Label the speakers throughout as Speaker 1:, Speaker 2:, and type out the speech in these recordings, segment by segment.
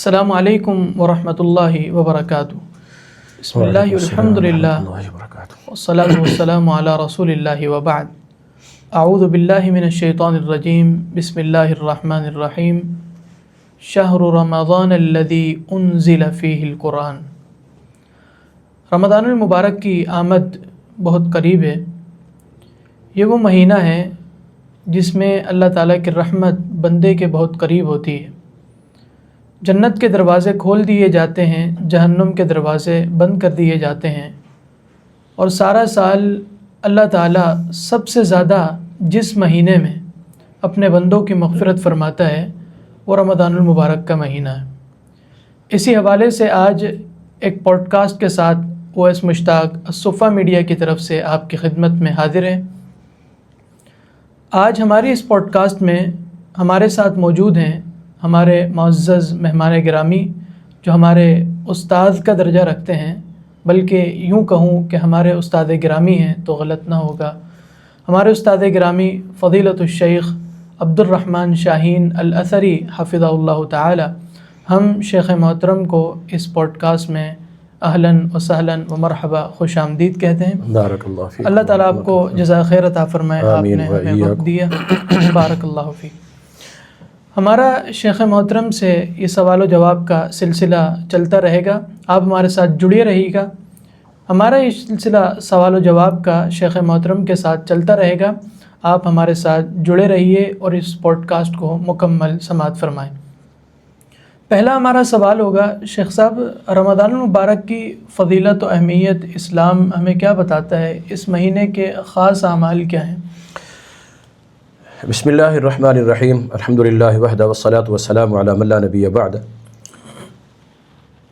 Speaker 1: السلام علیکم ورحمۃ اللہ وبرکاتہ۔ بسم اللہ الحمد للہ والصلاة والسلام علی رسول اللہ وبعد۔ اعوذ باللہ من الشیطان الرجیم، بسم اللہ الرحمن الرحیم۔ شہر رمضان الذی انزل فیہ القرآن۔ رمضان المبارک کی آمد بہت قریب ہے۔ یہ وہ مہینہ ہے جس میں اللہ تعالیٰ کی رحمت بندے کے بہت قریب ہوتی ہے۔ جنت کے دروازے کھول دیے جاتے ہیں، جہنم کے دروازے بند کر دیے جاتے ہیں، اور سارا سال اللہ تعالیٰ سب سے زیادہ جس مہینے میں اپنے بندوں کی مغفرت فرماتا ہے وہ رمضان المبارک کا مہینہ ہے۔ اسی حوالے سے آج ایک پوڈ کاسٹ کے ساتھ اویس مشتاق الصفا میڈیا کی طرف سے آپ کی خدمت میں حاضر ہیں۔ آج ہماری اس پوڈ کاسٹ میں ہمارے ساتھ موجود ہیں ہمارے معزز مہمان گرامی، جو ہمارے استاد کا درجہ رکھتے ہیں، بلکہ یوں کہوں کہ ہمارے استاد گرامی ہیں تو غلط نہ ہوگا۔ ہمارے استاد گرامی فضیلۃ الشیخ عبد الرحمن شاہین الاثری حفظہ اللہ تعالی۔ ہم شیخ محترم کو اس پوڈ کاسٹ میں اہلاً و سہلاً و مرحبا خوش آمدید کہتے ہیں۔
Speaker 2: بارک اللہ فیک۔
Speaker 1: اللہ تعالیٰ آپ کو جزائے خیر عطا فرمائے، آپ نے ہمیں وقت دیا، بارک اللہ فیک۔ ہمارا شیخ محترم سے یہ سوال و جواب کا سلسلہ چلتا رہے گا، آپ ہمارے ساتھ جڑے رہیے گا۔ ہمارا یہ سلسلہ سوال و جواب کا شیخ محترم کے ساتھ چلتا رہے گا، آپ ہمارے ساتھ جڑے رہیے اور اس پوڈ کاسٹ کو مکمل سماعت فرمائیں۔ پہلا ہمارا سوال ہوگا، شیخ صاحب، رمضان المبارک کی فضیلت و اہمیت اسلام ہمیں کیا بتاتا ہے؟ اس مہینے کے خاص اعمال کیا ہیں؟
Speaker 2: بسم اللہ الرحمن الرحیم، الحمدللہ وحدہ والصلاة والسلام علی من لا نبی بعد۔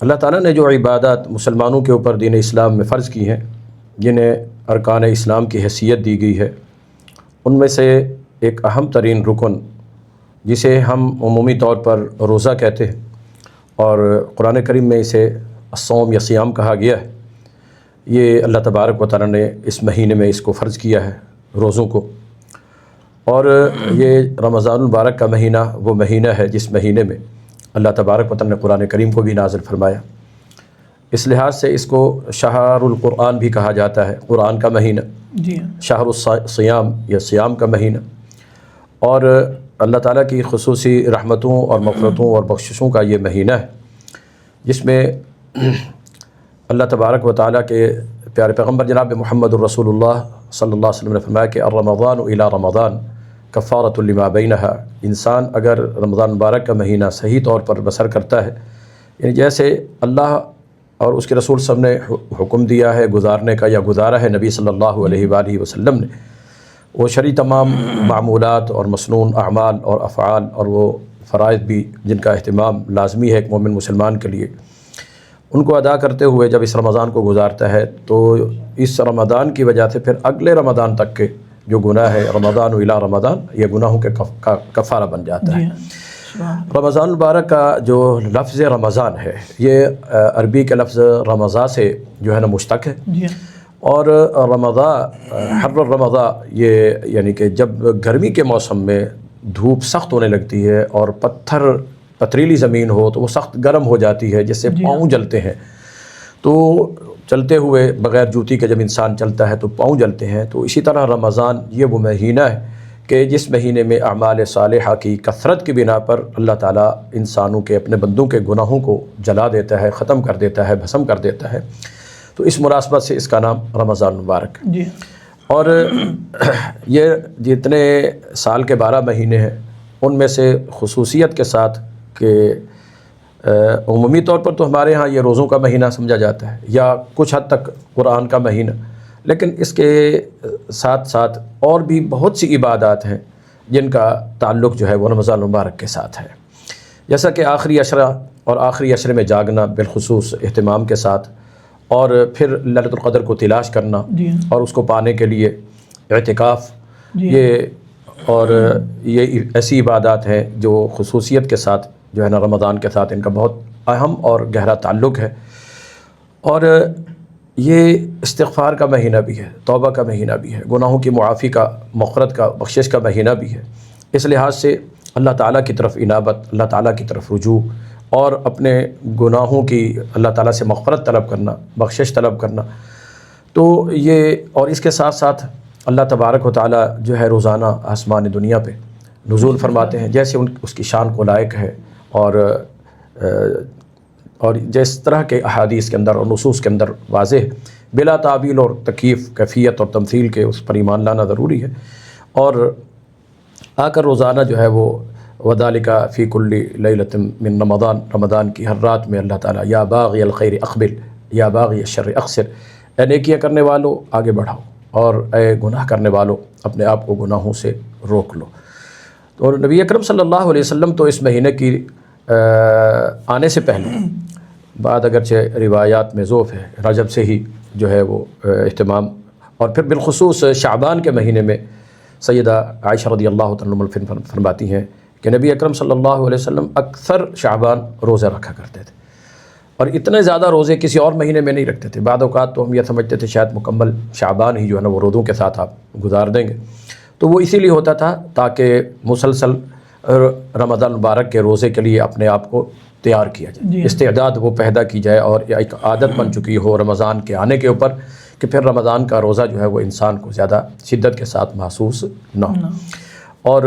Speaker 2: اللہ تعالیٰ نے جو عبادات مسلمانوں کے اوپر دین اسلام میں فرض کی ہیں، جنہیں ارکان اسلام کی حیثیت دی گئی ہے، ان میں سے ایک اہم ترین رکن جسے ہم عمومی طور پر روزہ کہتے ہیں، اور قرآن کریم میں اسے الصوم یا صیام کہا گیا ہے، یہ اللہ تبارک و تعالیٰ نے اس مہینے میں اس کو فرض کیا ہے، روزوں کو۔ اور یہ رمضان المبارک کا مہینہ وہ مہینہ ہے جس مہینے میں اللہ تبارک و تعالیٰ نے قرآن کریم کو بھی نازل فرمایا۔ اس لحاظ سے اس کو شہر القرآن بھی کہا جاتا ہے، قرآن کا مہینہ، شہر الصیام یا صیام کا مہینہ۔ اور اللہ تعالیٰ کی خصوصی رحمتوں اور مغفرتوں اور بخششوں کا یہ مہینہ ہے، جس میں اللہ تبارک و تعالیٰ کے پیارے پیغمبر جناب محمد الرسول اللہ صلی اللہ علیہ وسلم نے فرمایا کہ الرمضان الی رمضان کفارۃ لما بینہا۔ انسان اگر رمضان مبارک کا مہینہ صحیح طور پر بسر کرتا ہے، یعنی جیسے اللہ اور اس کے رسول صلی اللہ علیہ وسلم نے حکم دیا ہے گزارنے کا یا گزارا ہے نبی صلی اللہ علیہ وآلہ وسلم نے، وہ شرعی تمام معمولات اور مسنون اعمال اور افعال اور وہ فرائض بھی جن کا اہتمام لازمی ہے ایک مومن مسلمان کے لیے، ان کو ادا کرتے ہوئے جب اس رمضان کو گزارتا ہے تو اس رمضان کی وجہ سے پھر اگلے رمضان تک کے جو گناہ ہے، رمضان الی رمضان، یہ گناہوں کے کفارہ بن جاتا ہے۔ رمضان المبارک کا جو لفظ رمضان ہے، یہ عربی کے لفظ رمضان سے جو ہے نا مشتق ہے، اور رمضان حر الرمضان، یہ یعنی کہ جب گرمی کے موسم میں دھوپ سخت ہونے لگتی ہے اور پتھریلی زمین ہو تو وہ سخت گرم ہو جاتی ہے، جس سے پاؤں جلتے ہیں، تو چلتے ہوئے بغیر جوتی کے جب انسان چلتا ہے تو پاؤں جلتے ہیں۔ تو اسی طرح رمضان یہ وہ مہینہ ہے کہ جس مہینے میں اعمال صالحہ کی کثرت کی بنا پر اللہ تعالیٰ انسانوں کے، اپنے بندوں کے گناہوں کو جلا دیتا ہے، ختم کر دیتا ہے، بھسم کر دیتا ہے، تو اس مناسبت سے اس کا نام رمضان مبارک۔ اور یہ جتنے سال کے 12 مہینے ہیں، ان میں سے خصوصیت کے ساتھ کہ عمومی طور پر تو ہمارے ہاں یہ روزوں کا مہینہ سمجھا جاتا ہے یا کچھ حد تک قرآن کا مہینہ، لیکن اس کے ساتھ ساتھ اور بھی بہت سی عبادات ہیں جن کا تعلق جو ہے وہ رمضان المبارک کے ساتھ ہے، جیسا کہ آخری عشرہ اور آخری عشرے میں جاگنا بالخصوص اہتمام کے ساتھ، اور پھر لیلۃ القدر کو تلاش کرنا اور اس کو پانے کے لیے اعتکاف، اور یہ ایسی عبادات ہیں جو خصوصیت کے ساتھ جو ہے نا رمضان کے ساتھ ان کا بہت اہم اور گہرا تعلق ہے۔ اور یہ استغفار کا مہینہ بھی ہے، توبہ کا مہینہ بھی ہے، گناہوں کی معافی کا، مغفرت کا، بخشش کا مہینہ بھی ہے۔ اس لحاظ سے اللہ تعالیٰ کی طرف انابت، اللہ تعالیٰ کی طرف رجوع اور اپنے گناہوں کی اللہ تعالیٰ سے مغفرت طلب کرنا، بخشش طلب کرنا. تو یہ اور اس کے ساتھ ساتھ اللہ تبارک و تعالیٰ جو ہے روزانہ آسمان دنیا پہ نزول فرماتے ہیں جیسے اس کی شان کو لائق ہے، اور جس طرح کے احادیث کے اندر اور نصوص کے اندر واضح بلا تعویل اور تکیف، کیفیت اور تمثیل کے اس پر ایمان لانا ضروری ہے. اور آ کر روزانہ جو ہے وہ وَذَلِكَ فِي كُلِّ لَيْلَةٍ مِّن رمضان کی ہر رات میں اللہ تعالیٰ یا باغی الخیر اقبل یا باغی الشر اقصر، اے نیکیاں کرنے والو آگے بڑھاؤ اور اے گناہ کرنے والو اپنے آپ کو گناہوں سے روک لو. تو نبی اکرم صلی اللہ علیہ وسلم تو اس مہینے کی آنے سے پہلے، بعد اگرچہ روایات میں ذوف ہے، رجب سے ہی جو ہے وہ اہتمام، اور پھر بالخصوص شعبان کے مہینے میں سیدہ عائشہ رضی اللہ تعالیٰ عنہا فرماتی ہیں کہ نبی اکرم صلی اللہ علیہ وسلم اکثر شعبان روزہ رکھا کرتے تھے، اور اتنے زیادہ روزے کسی اور مہینے میں نہیں رکھتے تھے. بعض اوقات تو ہم یہ سمجھتے تھے شاید مکمل شعبان ہی جو ہے نا وہ روزوں کے ساتھ آپ گزار دیں گے، تو وہ اسی لیے ہوتا تھا تاکہ مسلسل رمضان مبارک کے روزے کے لیے اپنے آپ کو تیار کیا جائے، استعداد وہ پیدا کی جائے، اور ایک عادت بن چکی ہو رمضان کے آنے کے اوپر کہ پھر رمضان کا روزہ جو ہے وہ انسان کو زیادہ شدت کے ساتھ محسوس نہ ہو. اور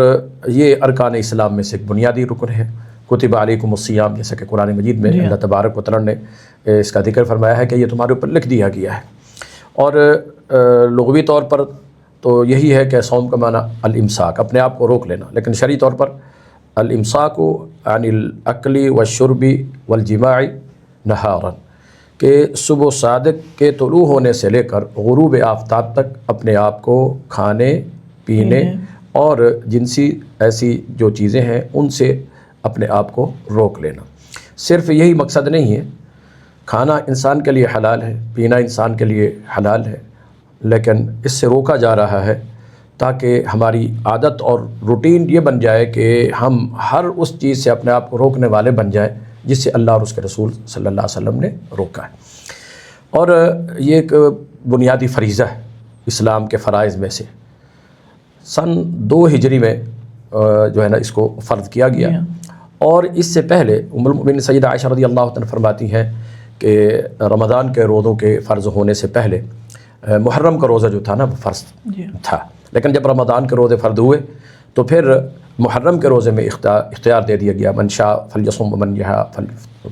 Speaker 2: یہ ارکان اسلام میں سے ایک بنیادی رکن ہے. کتب علیکم الصیام، جیسا کہ قرآن مجید میں اللہ تبارک و تعالیٰ نے اس کا ذکر فرمایا ہے کہ یہ تمہارے اوپر لکھ دیا گیا ہے. اور لغوی طور پر تو یہی ہے کہ صوم کا معنی الامساک، اپنے آپ کو روک لینا، لیکن شرعی طور پر الامساک عن الاکل والشرب والجماع نہارا، کہ صبح صادق کے طلوع ہونے سے لے کر غروب آفتاب تک اپنے آپ کو کھانے پینے اور جنسی ایسی جو چیزیں ہیں ان سے اپنے آپ کو روک لینا. صرف یہی مقصد نہیں ہے، کھانا انسان کے لیے حلال ہے، پینا انسان کے لیے حلال ہے، لیکن اس سے روکا جا رہا ہے تاکہ ہماری عادت اور روٹین یہ بن جائے کہ ہم ہر اس چیز سے اپنے آپ کو روکنے والے بن جائیں جس سے اللہ اور اس کے رسول صلی اللہ علیہ وسلم نے روکا ہے. اور یہ ایک بنیادی فریضہ ہے اسلام کے فرائض میں سے. سن 2 ہجری میں جو ہے نا اس کو فرض کیا گیا، اور اس سے پہلے ام المؤمنین سیدہ عائشہ رضی اللہ عنہ فرماتی ہیں کہ رمضان کے روزوں کے فرض ہونے سے پہلے محرم کا روزہ جو تھا نا وہ فرض تھا، لیکن جب رمضان کے روزے فرض ہوئے تو پھر محرم کے روزے میں اختیار دے دیا گیا، من شاء فلیصم ومن یشاء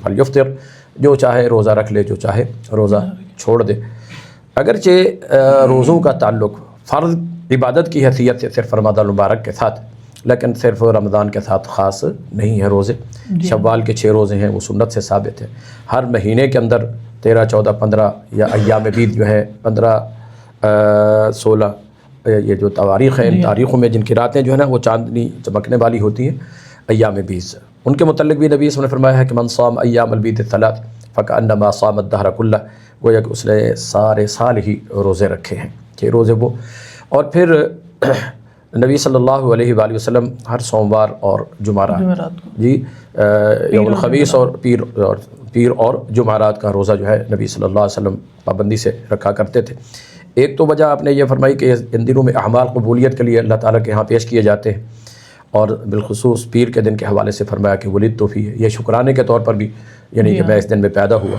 Speaker 2: فلیفطر، جو چاہے روزہ رکھ لے، جو چاہے روزہ چھوڑ دے. اگرچہ روزوں کا تعلق فرض عبادت کی حیثیت سے صرف رمضان مبارک کے ساتھ، لیکن صرف رمضان کے ساتھ خاص نہیں ہے. روزے شوال کے 6 روزے ہیں وہ سنت سے ثابت ہیں. ہر مہینے کے اندر 13، 14، 15 یا ایام بیض جو ہے 15، 16 یہ جو تواریخ ہیں، ان تاریخوں میں جن کی راتیں جو ہے نا وہ چاندنی چمکنے والی ہوتی ہیں، ایام بیض، ان کے متعلق بھی نبی صلی اللہ علیہ وسلم نے فرمایا ہے کہ من صام ایام البیض الثلاث فکأنما صام الدہر کلہ، گویا کہ اس نے سارے سال ہی روزے رکھے ہیں، 6 روزے وہ. اور پھر نبی صلی اللہ علیہ وآلہ وسلم ہر سوموار اور جمعرات جی یوم الخمیس اور پیر اور جمعرات کا روزہ جو ہے نبی صلی اللہ علیہ وسلم پابندی سے رکھا کرتے تھے. ایک تو وجہ آپ نے یہ فرمائی کہ ان دنوں میں اعمال قبولیت کے لیے اللہ تعالیٰ کے ہاں پیش کیے جاتے ہیں، اور بالخصوص پیر کے دن کے حوالے سے فرمایا کہ ولدت فیہ، یہ شکرانے کے طور پر بھی، یعنی کہ میں اس دن میں پیدا ہوا.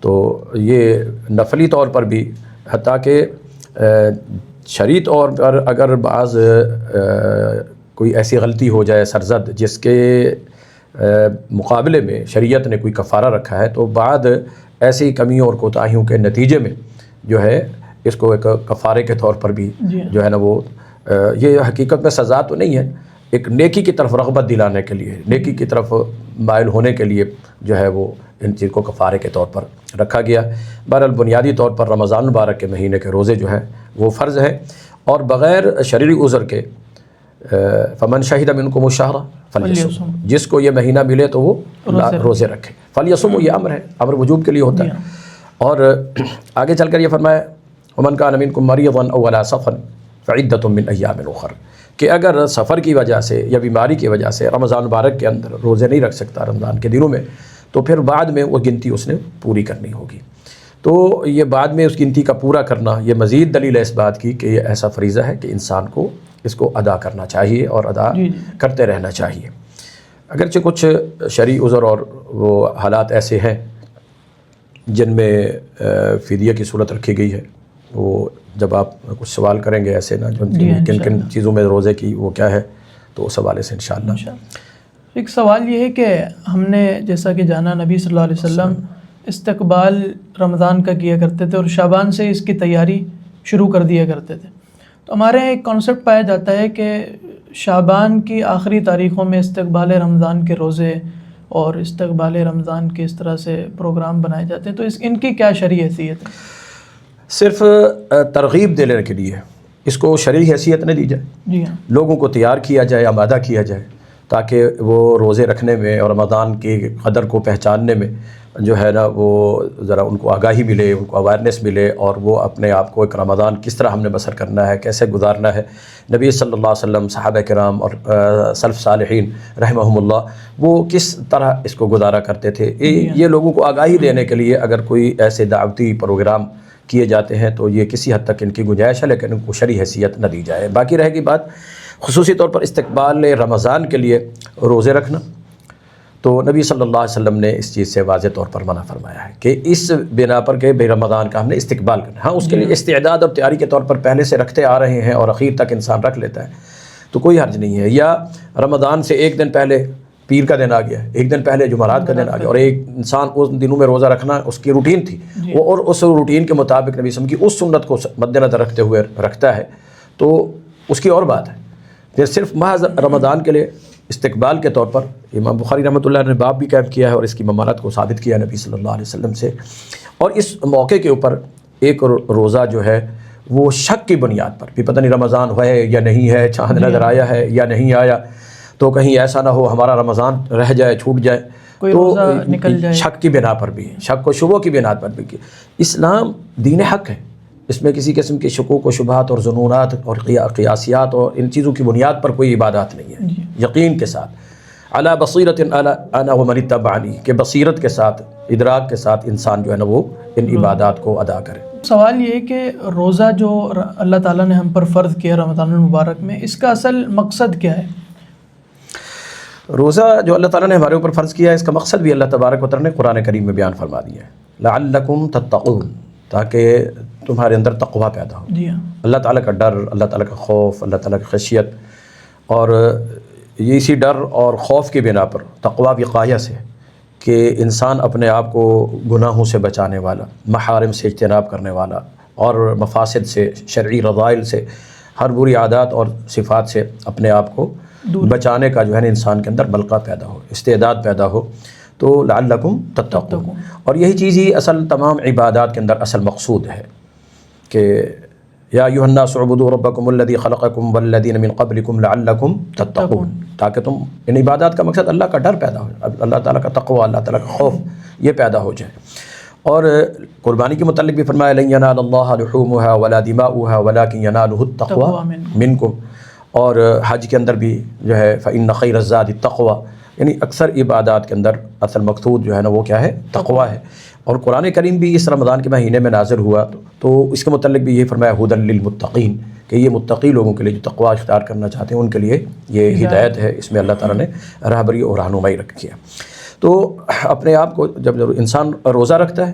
Speaker 2: تو یہ نفلی طور پر بھی، حتیٰ کہ شرعی طور پر اگر بعض کوئی ایسی غلطی ہو جائے سرزد جس کے مقابلے میں شریعت نے کوئی کفارہ رکھا ہے، تو بعد ایسی کمیوں اور کوتاہیوں کے نتیجے میں جو ہے اس کو ایک کفارے کے طور پر بھی جو ہے نا وہ، یہ حقیقت میں سزا تو نہیں ہے، ایک نیکی کی طرف رغبت دلانے کے لیے، نیکی کی طرف مائل ہونے کے لیے جو ہے وہ ان چیز کو کفارے کے طور پر رکھا گیا. بہرحال بنیادی طور پر رمضان مبارک کے مہینے کے روزے جو ہیں وہ فرض ہے، اور بغیر شرعی عذر کے فمن شہد منکم الشہر فلیصم، جس کو یہ مہینہ ملے تو وہ روزے رکھے. فلیصم یہ امر ہے، امر وجوب کے لیے ہوتا ہے. اور آگے چل کر یہ فرمایا ومن کان منکم مریضا او علی سفر فعدۃ من ایام اخر، کہ اگر سفر کی وجہ سے یا بیماری کی وجہ سے رمضان مبارک کے اندر روزے نہیں رکھ سکتا رمضان کے دنوں میں، تو پھر بعد میں وہ گنتی اس نے پوری کرنی ہوگی. تو یہ بعد میں اس گنتی کا پورا کرنا یہ مزید دلیل ہے اس بات کی کہ یہ ایسا فریضہ ہے کہ انسان کو اس کو ادا کرنا چاہیے اور ادا کرتے رہنا چاہیے. اگرچہ کچھ شرعی عذر اور وہ حالات ایسے ہیں جن میں فدیہ کی صورت رکھی گئی ہے، وہ جب آپ کچھ سوال کریں گے ایسے نا جو کن کن چیزوں میں روزے کی وہ کیا ہے، تو اس حوالے سے انشاءاللہ۔
Speaker 1: ایک سوال یہ ہے کہ ہم نے جیسا کہ جانا نبی صلی اللہ علیہ وسلم استقبال رمضان کا کیا کرتے تھے اور شعبان سے اس کی تیاری شروع کر دیا کرتے تھے، تو ہمارے یہاں ایک کانسیپٹ پایا جاتا ہے کہ شعبان کی آخری تاریخوں میں استقبال رمضان کے روزے اور استقبال رمضان کے اس طرح سے پروگرام بنائے جاتے ہیں، تو ان کی کیا شرعی حیثیت ہے؟
Speaker 2: صرف ترغیب دینے کے لیے اس کو شرعی حیثیت نہ دی جائے،
Speaker 1: جی ہاں،
Speaker 2: لوگوں کو تیار کیا جائے، آمادہ کیا جائے، تاکہ وہ روزے رکھنے میں اور رمضان کی قدر کو پہچاننے میں جو ہے نا وہ ذرا ان کو آگاہی ملے، ان کو اویئرنیس ملے، اور وہ اپنے آپ کو ایک رمضان کس طرح ہم نے بسر کرنا ہے، کیسے گزارنا ہے۔ نبی صلی اللہ علیہ وسلم، صحابہ کرام اور سلف صالحین رحمہم اللہ وہ کس طرح اس کو گزارا کرتے تھے، یہ لوگوں کو آگاہی دینے کے لیے اگر کوئی ایسے دعوتی پروگرام کیے جاتے ہیں تو یہ کسی حد تک ان کی گنجائش ہے، لیکن ان کو شرعی حیثیت نہ دی جائے۔ باقی رہے گی بات خصوصی طور پر استقبال رمضان کے لیے روزے رکھنا، تو نبی صلی اللہ علیہ وسلم نے اس چیز سے واضح طور پر منع فرمایا ہے کہ اس بنا پر کہ بے رمضان کا ہم نے استقبال کرنا۔ ہاں، اس کے لیے استعداد اور تیاری کے طور پر پہلے سے رکھتے آ رہے ہیں اور اخیر تک انسان رکھ لیتا ہے تو کوئی حرج نہیں ہے، یا رمضان سے ایک دن پہلے پیر کا دن آ گیا، ایک دن پہلے جمعرات کا دن آ گیا، اور ایک انسان اس دنوں میں روزہ رکھنا اس کی روٹین تھی، اور اس روٹین کے مطابق نبی صلی اللہ علیہ وسلم کی اس سنت کو مد نظر رکھتے ہوئے رکھتا ہے تو اس کی اور بات ہے۔ پھر صرف محض رمضان کے لیے استقبال کے طور پر امام بخاری رحمۃ اللہ نے باب بھی قائم کیا ہے اور اس کی ممانعت کو ثابت کیا نبی صلی اللہ علیہ وسلم سے، اور اس موقع کے اوپر ایک روزہ جو ہے وہ شک کی بنیاد پر بھی پتہ نہیں رمضان ہے یا نہیں ہے، چاند نظر آیا ہے یا نہیں آیا، تو کہیں ایسا نہ ہو ہمارا رمضان رہ جائے، چھوٹ جائے، تو
Speaker 1: نکل جائے،
Speaker 2: شک کی بنا پر بھی، شک و شبہ کی بنا پر بھی۔ اسلام دین حق ہے، اس میں کسی قسم کے شکوک و شبہات اور ظنونات اور قیاسیات اور ان چیزوں کی بنیاد پر کوئی عبادات نہیں ہے۔ یقین کے ساتھ علی بصیرت انا ومن اتبعنی، کہ بصیرت کے ساتھ، ادراک کے ساتھ انسان جو ہے نا وہ ان عبادات کو ادا کرے۔
Speaker 1: سوال یہ ہے کہ روزہ جو اللہ تعالیٰ نے ہم پر فرض کیا رمضان المبارک میں، اس کا اصل مقصد کیا ہے؟
Speaker 2: روزہ جو اللہ تعالیٰ نے ہمارے اوپر فرض کیا ہے، اس کا مقصد بھی اللہ تبارک و تعالیٰ نے قرآن کریم میں بیان فرما دیا ہے، لعلکم تتقون، تاکہ تمہارے اندر تقویٰ پیدا ہو،
Speaker 1: جی ہاں،
Speaker 2: اللہ تعالیٰ کا ڈر، اللہ تعالیٰ کا خوف، اللہ تعالیٰ کی خشیت، اور یہ اسی ڈر اور خوف کی بنا پر تقویٰ وقایہ سے کہ انسان اپنے آپ کو گناہوں سے بچانے والا، محارم سے اجتناب کرنے والا، اور مفاسد سے، شرعی رذائل سے، ہر بری عادات اور صفات سے اپنے آپ کو بچانے کا جو ہے نا انسان کے اندر بلقہ پیدا ہو، استعداد پیدا ہو، تو لعلکم تتقون۔ اور یہی چیز ہی اصل تمام عبادات کے اندر اصل مقصود ہے کہ یا ایھا الناس اعبدوا ربکم الذی خلقکم والذین من قبلکم لعلکم تتقون، تاکہ تم ان عبادات کا مقصد اللہ کا ڈر پیدا ہو، اللہ تعالیٰ کا تقویٰ، اللہ تعالیٰ کا خوف یہ پیدا ہو جائے۔ اور قربانی کے متعلق بھی فرمایا لن ینال اللہ لحومها ولا دماؤها ولکن ینالہ التقوی منکم، اور حج کے اندر بھی جو ہے فإن خیر الزاد التقوی، یعنی اکثر عبادات کے اندر اصل مقصود جو ہے نا وہ کیا ہے؟ تقویٰ ہے۔ اور قرآن کریم بھی اس رمضان کے مہینے میں نازل ہوا تو اس کے متعلق بھی یہ فرمایا ھدی للمتقین، کہ یہ متقی لوگوں کے لیے جو تقویٰ اختیار کرنا چاہتے ہیں ان کے لیے یہ ہدایت ہے، اس میں اللہ تعالیٰ نے راہبری اور رہنمائی رکھی ہے۔ تو اپنے آپ کو جب انسان روزہ رکھتا ہے،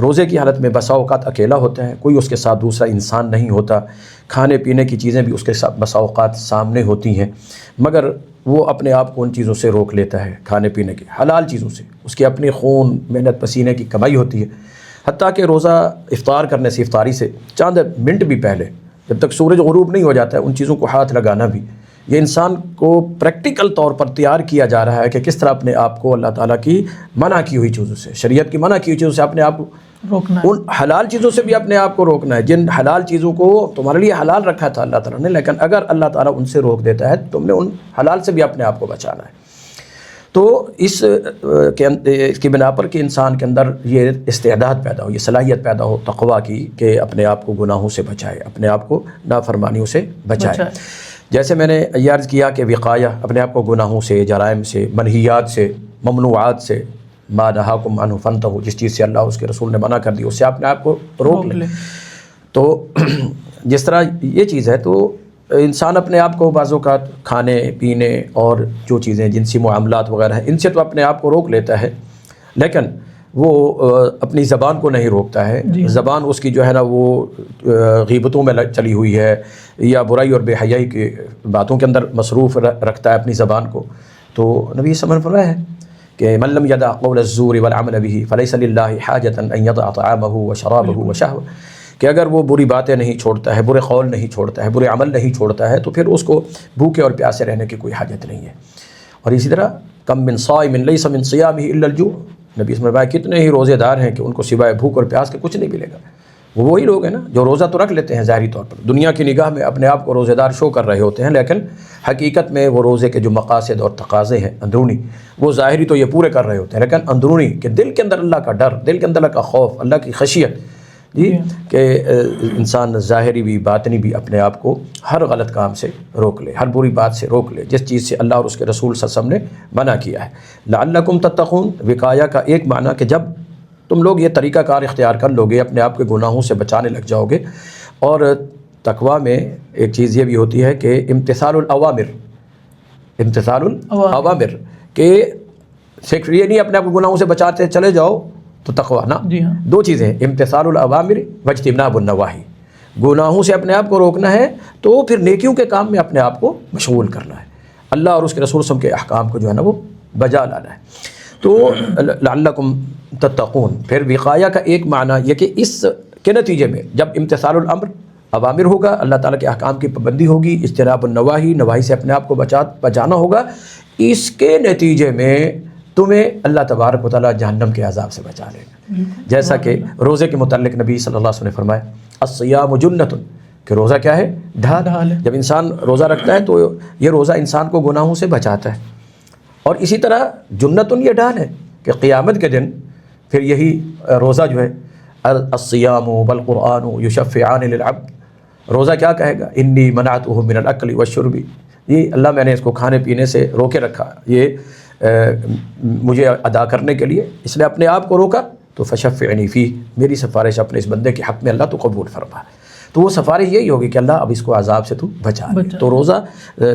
Speaker 2: روزے کی حالت میں بسا اوقات اکیلا ہوتا ہے، کوئی اس کے ساتھ دوسرا انسان نہیں ہوتا، کھانے پینے کی چیزیں بھی اس کے ساتھ بسا اوقات سامنے ہوتی ہیں، مگر وہ اپنے آپ کو ان چیزوں سے روک لیتا ہے، کھانے پینے کی حلال چیزوں سے، اس کی اپنی خون محنت پسینے کی کمائی ہوتی ہے، حتیٰ کہ روزہ افطار کرنے سے، افطاری سے چند منٹ بھی پہلے جب تک سورج غروب نہیں ہو جاتا ہے ان چیزوں کو ہاتھ لگانا بھی، یہ انسان کو پریکٹیکل طور پر تیار کیا جا رہا ہے کہ کس طرح اپنے آپ کو اللہ تعالیٰ کی منع کی ہوئی چیزوں سے، شریعت کی منع کی ہوئی چیزوں سے اپنے آپ کو
Speaker 1: روکنا ہے،
Speaker 2: ان حلال چیزوں سے بھی اپنے آپ کو روکنا ہے، جن حلال چیزوں کو تمہارے لیے حلال رکھا تھا اللہ تعالیٰ نے، لیکن اگر اللہ تعالیٰ ان سے روک دیتا ہے تم نے ان حلال سے بھی اپنے آپ کو بچانا ہے۔ تو اس کی بنا پر کہ انسان کے اندر یہ استعداد پیدا ہو، یہ صلاحیت پیدا ہو تقویٰ کی کہ اپنے آپ کو گناہوں سے بچائے، اپنے آپ کو نافرمانیوں سے بچائے۔ جیسے میں نے یہ عرض کیا کہ وقایہ، اپنے آپ کو گناہوں سے، جرائم سے، منہیات سے، ممنوعات سے، ما نہاکم عنہ فانتہوا، جس چیز سے اللہ اس کے رسول نے منع کر دی اس سے اپنے آپ کو روک لیں۔ تو جس طرح یہ چیز ہے تو انسان اپنے آپ کو بعض اوقات کھانے پینے اور جو چیزیں جنسی معاملات وغیرہ ہیں ان سے تو اپنے آپ کو روک لیتا ہے، لیکن وہ اپنی زبان کو نہیں روکتا ہے۔ زبان اس کی جو ہے نا وہ غیبتوں میں چلی ہوئی ہے یا برائی اور بے حیائی کی باتوں کے اندر مصروف رکھتا ہے اپنی زبان کو۔ تو نبی صلی اللہ علیہ وسلم فرمایا ہے کہ من لم يدع قول الزور والعمل به فليس لله حاجة ان يضع طعامه وشرابه وشهوه، کہ اگر وہ بری باتیں نہیں چھوڑتا ہے، برے قول نہیں چھوڑتا ہے، برے عمل نہیں چھوڑتا ہے، تو پھر اس کو بھوکے اور پیاسے رہنے کی کوئی حاجت نہیں ہے۔ اور اسی طرح کم من صائم لیس من صیامه الا الجوع، نبی اس میں فرمایا کتنے ہی روزے دار ہیں کہ ان کو سوائے بھوک اور پیاس کے کچھ نہیں ملے گا۔ وہ وہی لوگ ہیں نا جو روزہ تو رکھ لیتے ہیں ظاہری طور پر، دنیا کی نگاہ میں اپنے آپ کو روزے دار شو کر رہے ہوتے ہیں، لیکن حقیقت میں وہ روزے کے جو مقاصد اور تقاضے ہیں اندرونی، وہ ظاہری تو یہ پورے کر رہے ہوتے ہیں، لیکن اندرونی کہ دل کے اندر اللہ کا ڈر، دل کے اندر اللہ کا خوف، اللہ کی خشیت، جی کہ انسان ظاہری بھی باطنی بھی اپنے آپ کو ہر غلط کام سے روک لے، ہر بری بات سے روک لے، جس چیز سے اللہ اور اس کے رسول صلی اللہ علیہ وسلم نے منع کیا ہے۔ لعلکم تتقون، وقایا کا ایک معنی کہ جب تم لوگ یہ طریقہ کار اختیار کر لو گے، اپنے آپ کے گناہوں سے بچانے لگ جاؤ گے۔ اور تقویٰ میں ایک چیز یہ بھی ہوتی ہے کہ امتثال الاوامر، امتثال الاوامر، کہ صرف یہ نہیں اپنے آپ کو گناہوں سے بچاتے چلے جاؤ تو تقویٰ نا، دو چیزیں ہیں، امتثال الاوامر واجتناب النواہی، گناہوں سے اپنے آپ کو روکنا ہے تو پھر نیکیوں کے کام میں اپنے آپ کو مشغول کرنا ہے، اللہ اور اس کے رسول صلی اللہ علیہ وسلم کے احکام کو جو ہے نا وہ بجا لانا ہے۔ تو لعلکم تتقون، پھر وقایا کا ایک معنی یہ کہ اس کے نتیجے میں جب امتثال الامر، اوامر ہوگا، اللہ تعالیٰ کے احکام کی پابندی ہوگی، اجتناب النواہی، نواہی سے اپنے آپ کو بچانا ہوگا، اس کے نتیجے میں تمہیں اللہ تبارک و تعالیٰ جہنم کے عذاب سے بچا لے گا۔ جیسا کہ روزے کے متعلق نبی صلی اللہ علیہ وسلم نے فرمایا الصیام جنۃ، کہ روزہ کیا ہے؟ ڈھال ہے۔ جب انسان روزہ رکھتا ہے تو یہ روزہ انسان کو گناہوں سے بچاتا ہے، اور اسی طرح جنتن یہ ڈھال ہے کہ قیامت کے دن پھر یہی روزہ جو ہے الصیام والقرآن یشفعان للعبد، روزہ کیا کہے گا؟ انی منعتہ من الاکل والشرب، یہ اللہ میں نے اس کو کھانے پینے سے روکے رکھا، یہ مجھے ادا کرنے کے لیے اس نے اپنے آپ کو روکا، تو فشفعنی فیہ، میری سفارش اپنے اس بندے کے حق میں اللہ تو قبول فرما۔ تو وہ سفارش یہی ہوگی کہ اللہ اب اس کو عذاب سے تو بچا لے۔ تو روزہ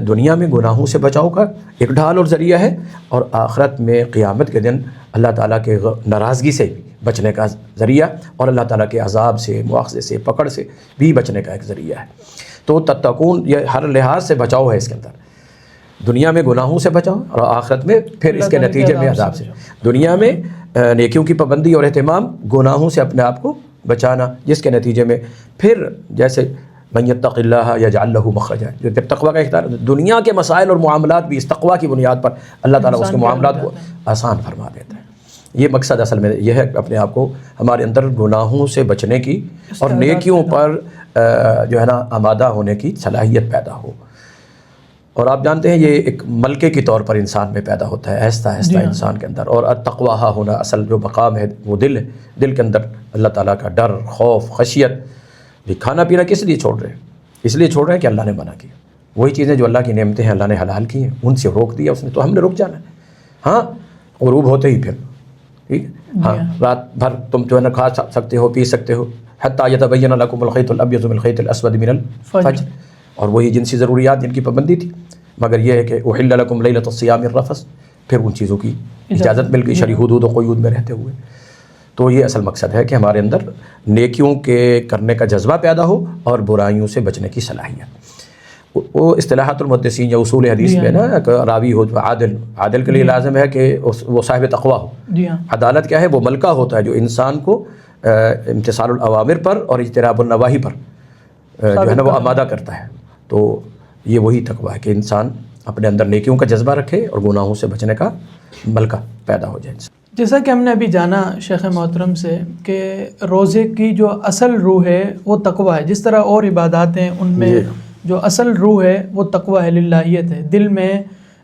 Speaker 2: دنیا میں گناہوں سے بچاؤ کا ایک ڈھال اور ذریعہ ہے، اور آخرت میں قیامت کے دن اللہ تعالیٰ کے ناراضگی سے بچنے کا ذریعہ، اور اللہ تعالیٰ کے عذاب سے، مواخذے سے، پکڑ سے بھی بچنے کا ایک ذریعہ ہے۔ تو تتقون یہ ہر لحاظ سے بچاؤ ہے اس کے اندر، دنیا میں گناہوں سے بچاؤ اور آخرت میں پھر اس کے نتیجے میں عذاب سے۔ دنیا میں نیکیوں کی پابندی اور اہتمام، گناہوں سے اپنے آپ کو بچانا، جس کے نتیجے میں پھر جیسے من یتق اللہ یجعل لہ مخرجا، جو تقویٰ کا اختیار، دنیا کے مسائل اور معاملات بھی اس تقویٰ کی بنیاد پر اللہ تعالیٰ اس کے معاملات کو آسان فرما دیتا ہے۔ یہ مقصد اصل میں یہ ہے کہ اپنے آپ کو ہمارے اندر گناہوں سے بچنے کی اور نیکیوں پر جو ہے نا آمادہ ہونے کی صلاحیت پیدا ہو۔ اور آپ جانتے ہیں یہ ایک ملکے کے طور پر انسان میں پیدا ہوتا ہے، آہستہ آہستہ انسان کے اندر، اور تقویٰ ہونا اصل جو مقام ہے وہ دل ہے، دل کے اندر اللہ تعالیٰ کا ڈر، خوف، خشیت۔ یہ کھانا پینا کس لیے چھوڑ رہے ہیں؟ اس لیے چھوڑ رہے ہیں کہ اللہ نے منع کیا، وہی چیزیں جو اللہ کی نعمتیں ہیں اللہ نے حلال کی ہیں ان سے روک دیا اس نے، تو ہم نے رک جانا ہے۔ ہاں غروب ہوتے ہی پھر ٹھیک ہے، ہاں رات بھر تم جو ہے نا کھا سکتے ہو، پی سکتے ہو، حتیٰ یتبین لکم الخیط الابیض من الخیط الاسود من الفجر، اور وہی جنسی ضروریات جن کی پابندی تھی، مگر یہ ہے کہ احل لکم لیلۃ الصیام الرفث، پھر ان چیزوں کی اجازت مل گئی شرعی حدود و قیود میں رہتے ہوئے۔ تو یہ اصل مقصد ہے کہ ہمارے اندر نیکیوں کے کرنے کا جذبہ پیدا ہو اور برائیوں سے بچنے کی صلاحیت۔ وہ اصطلاحات المحدثین یا اصول حدیث میں نا راوی ہو عادل، عادل کے لیے لازم ہے کہ وہ صاحب تقویٰ ہو۔ عدالت کیا ہے؟ وہ ملکہ ہوتا ہے جو انسان کو امتثال الاوامر پر اور اجتناب النواہی پر جو ہے نا وہ آمادہ کرتا ہے۔ تو یہ وہی تقویٰ ہے کہ انسان اپنے اندر نیکیوں کا جذبہ رکھے اور گناہوں سے بچنے کا ملکہ پیدا ہو جائے۔
Speaker 1: جیسا کہ ہم نے ابھی جانا شیخ محترم سے کہ روزے کی جو اصل روح ہے وہ تقویٰ ہے، جس طرح اور عبادات ہیں ان میں جو اصل روح ہے وہ تقویٰ ہے، للہیت ہے، دل میں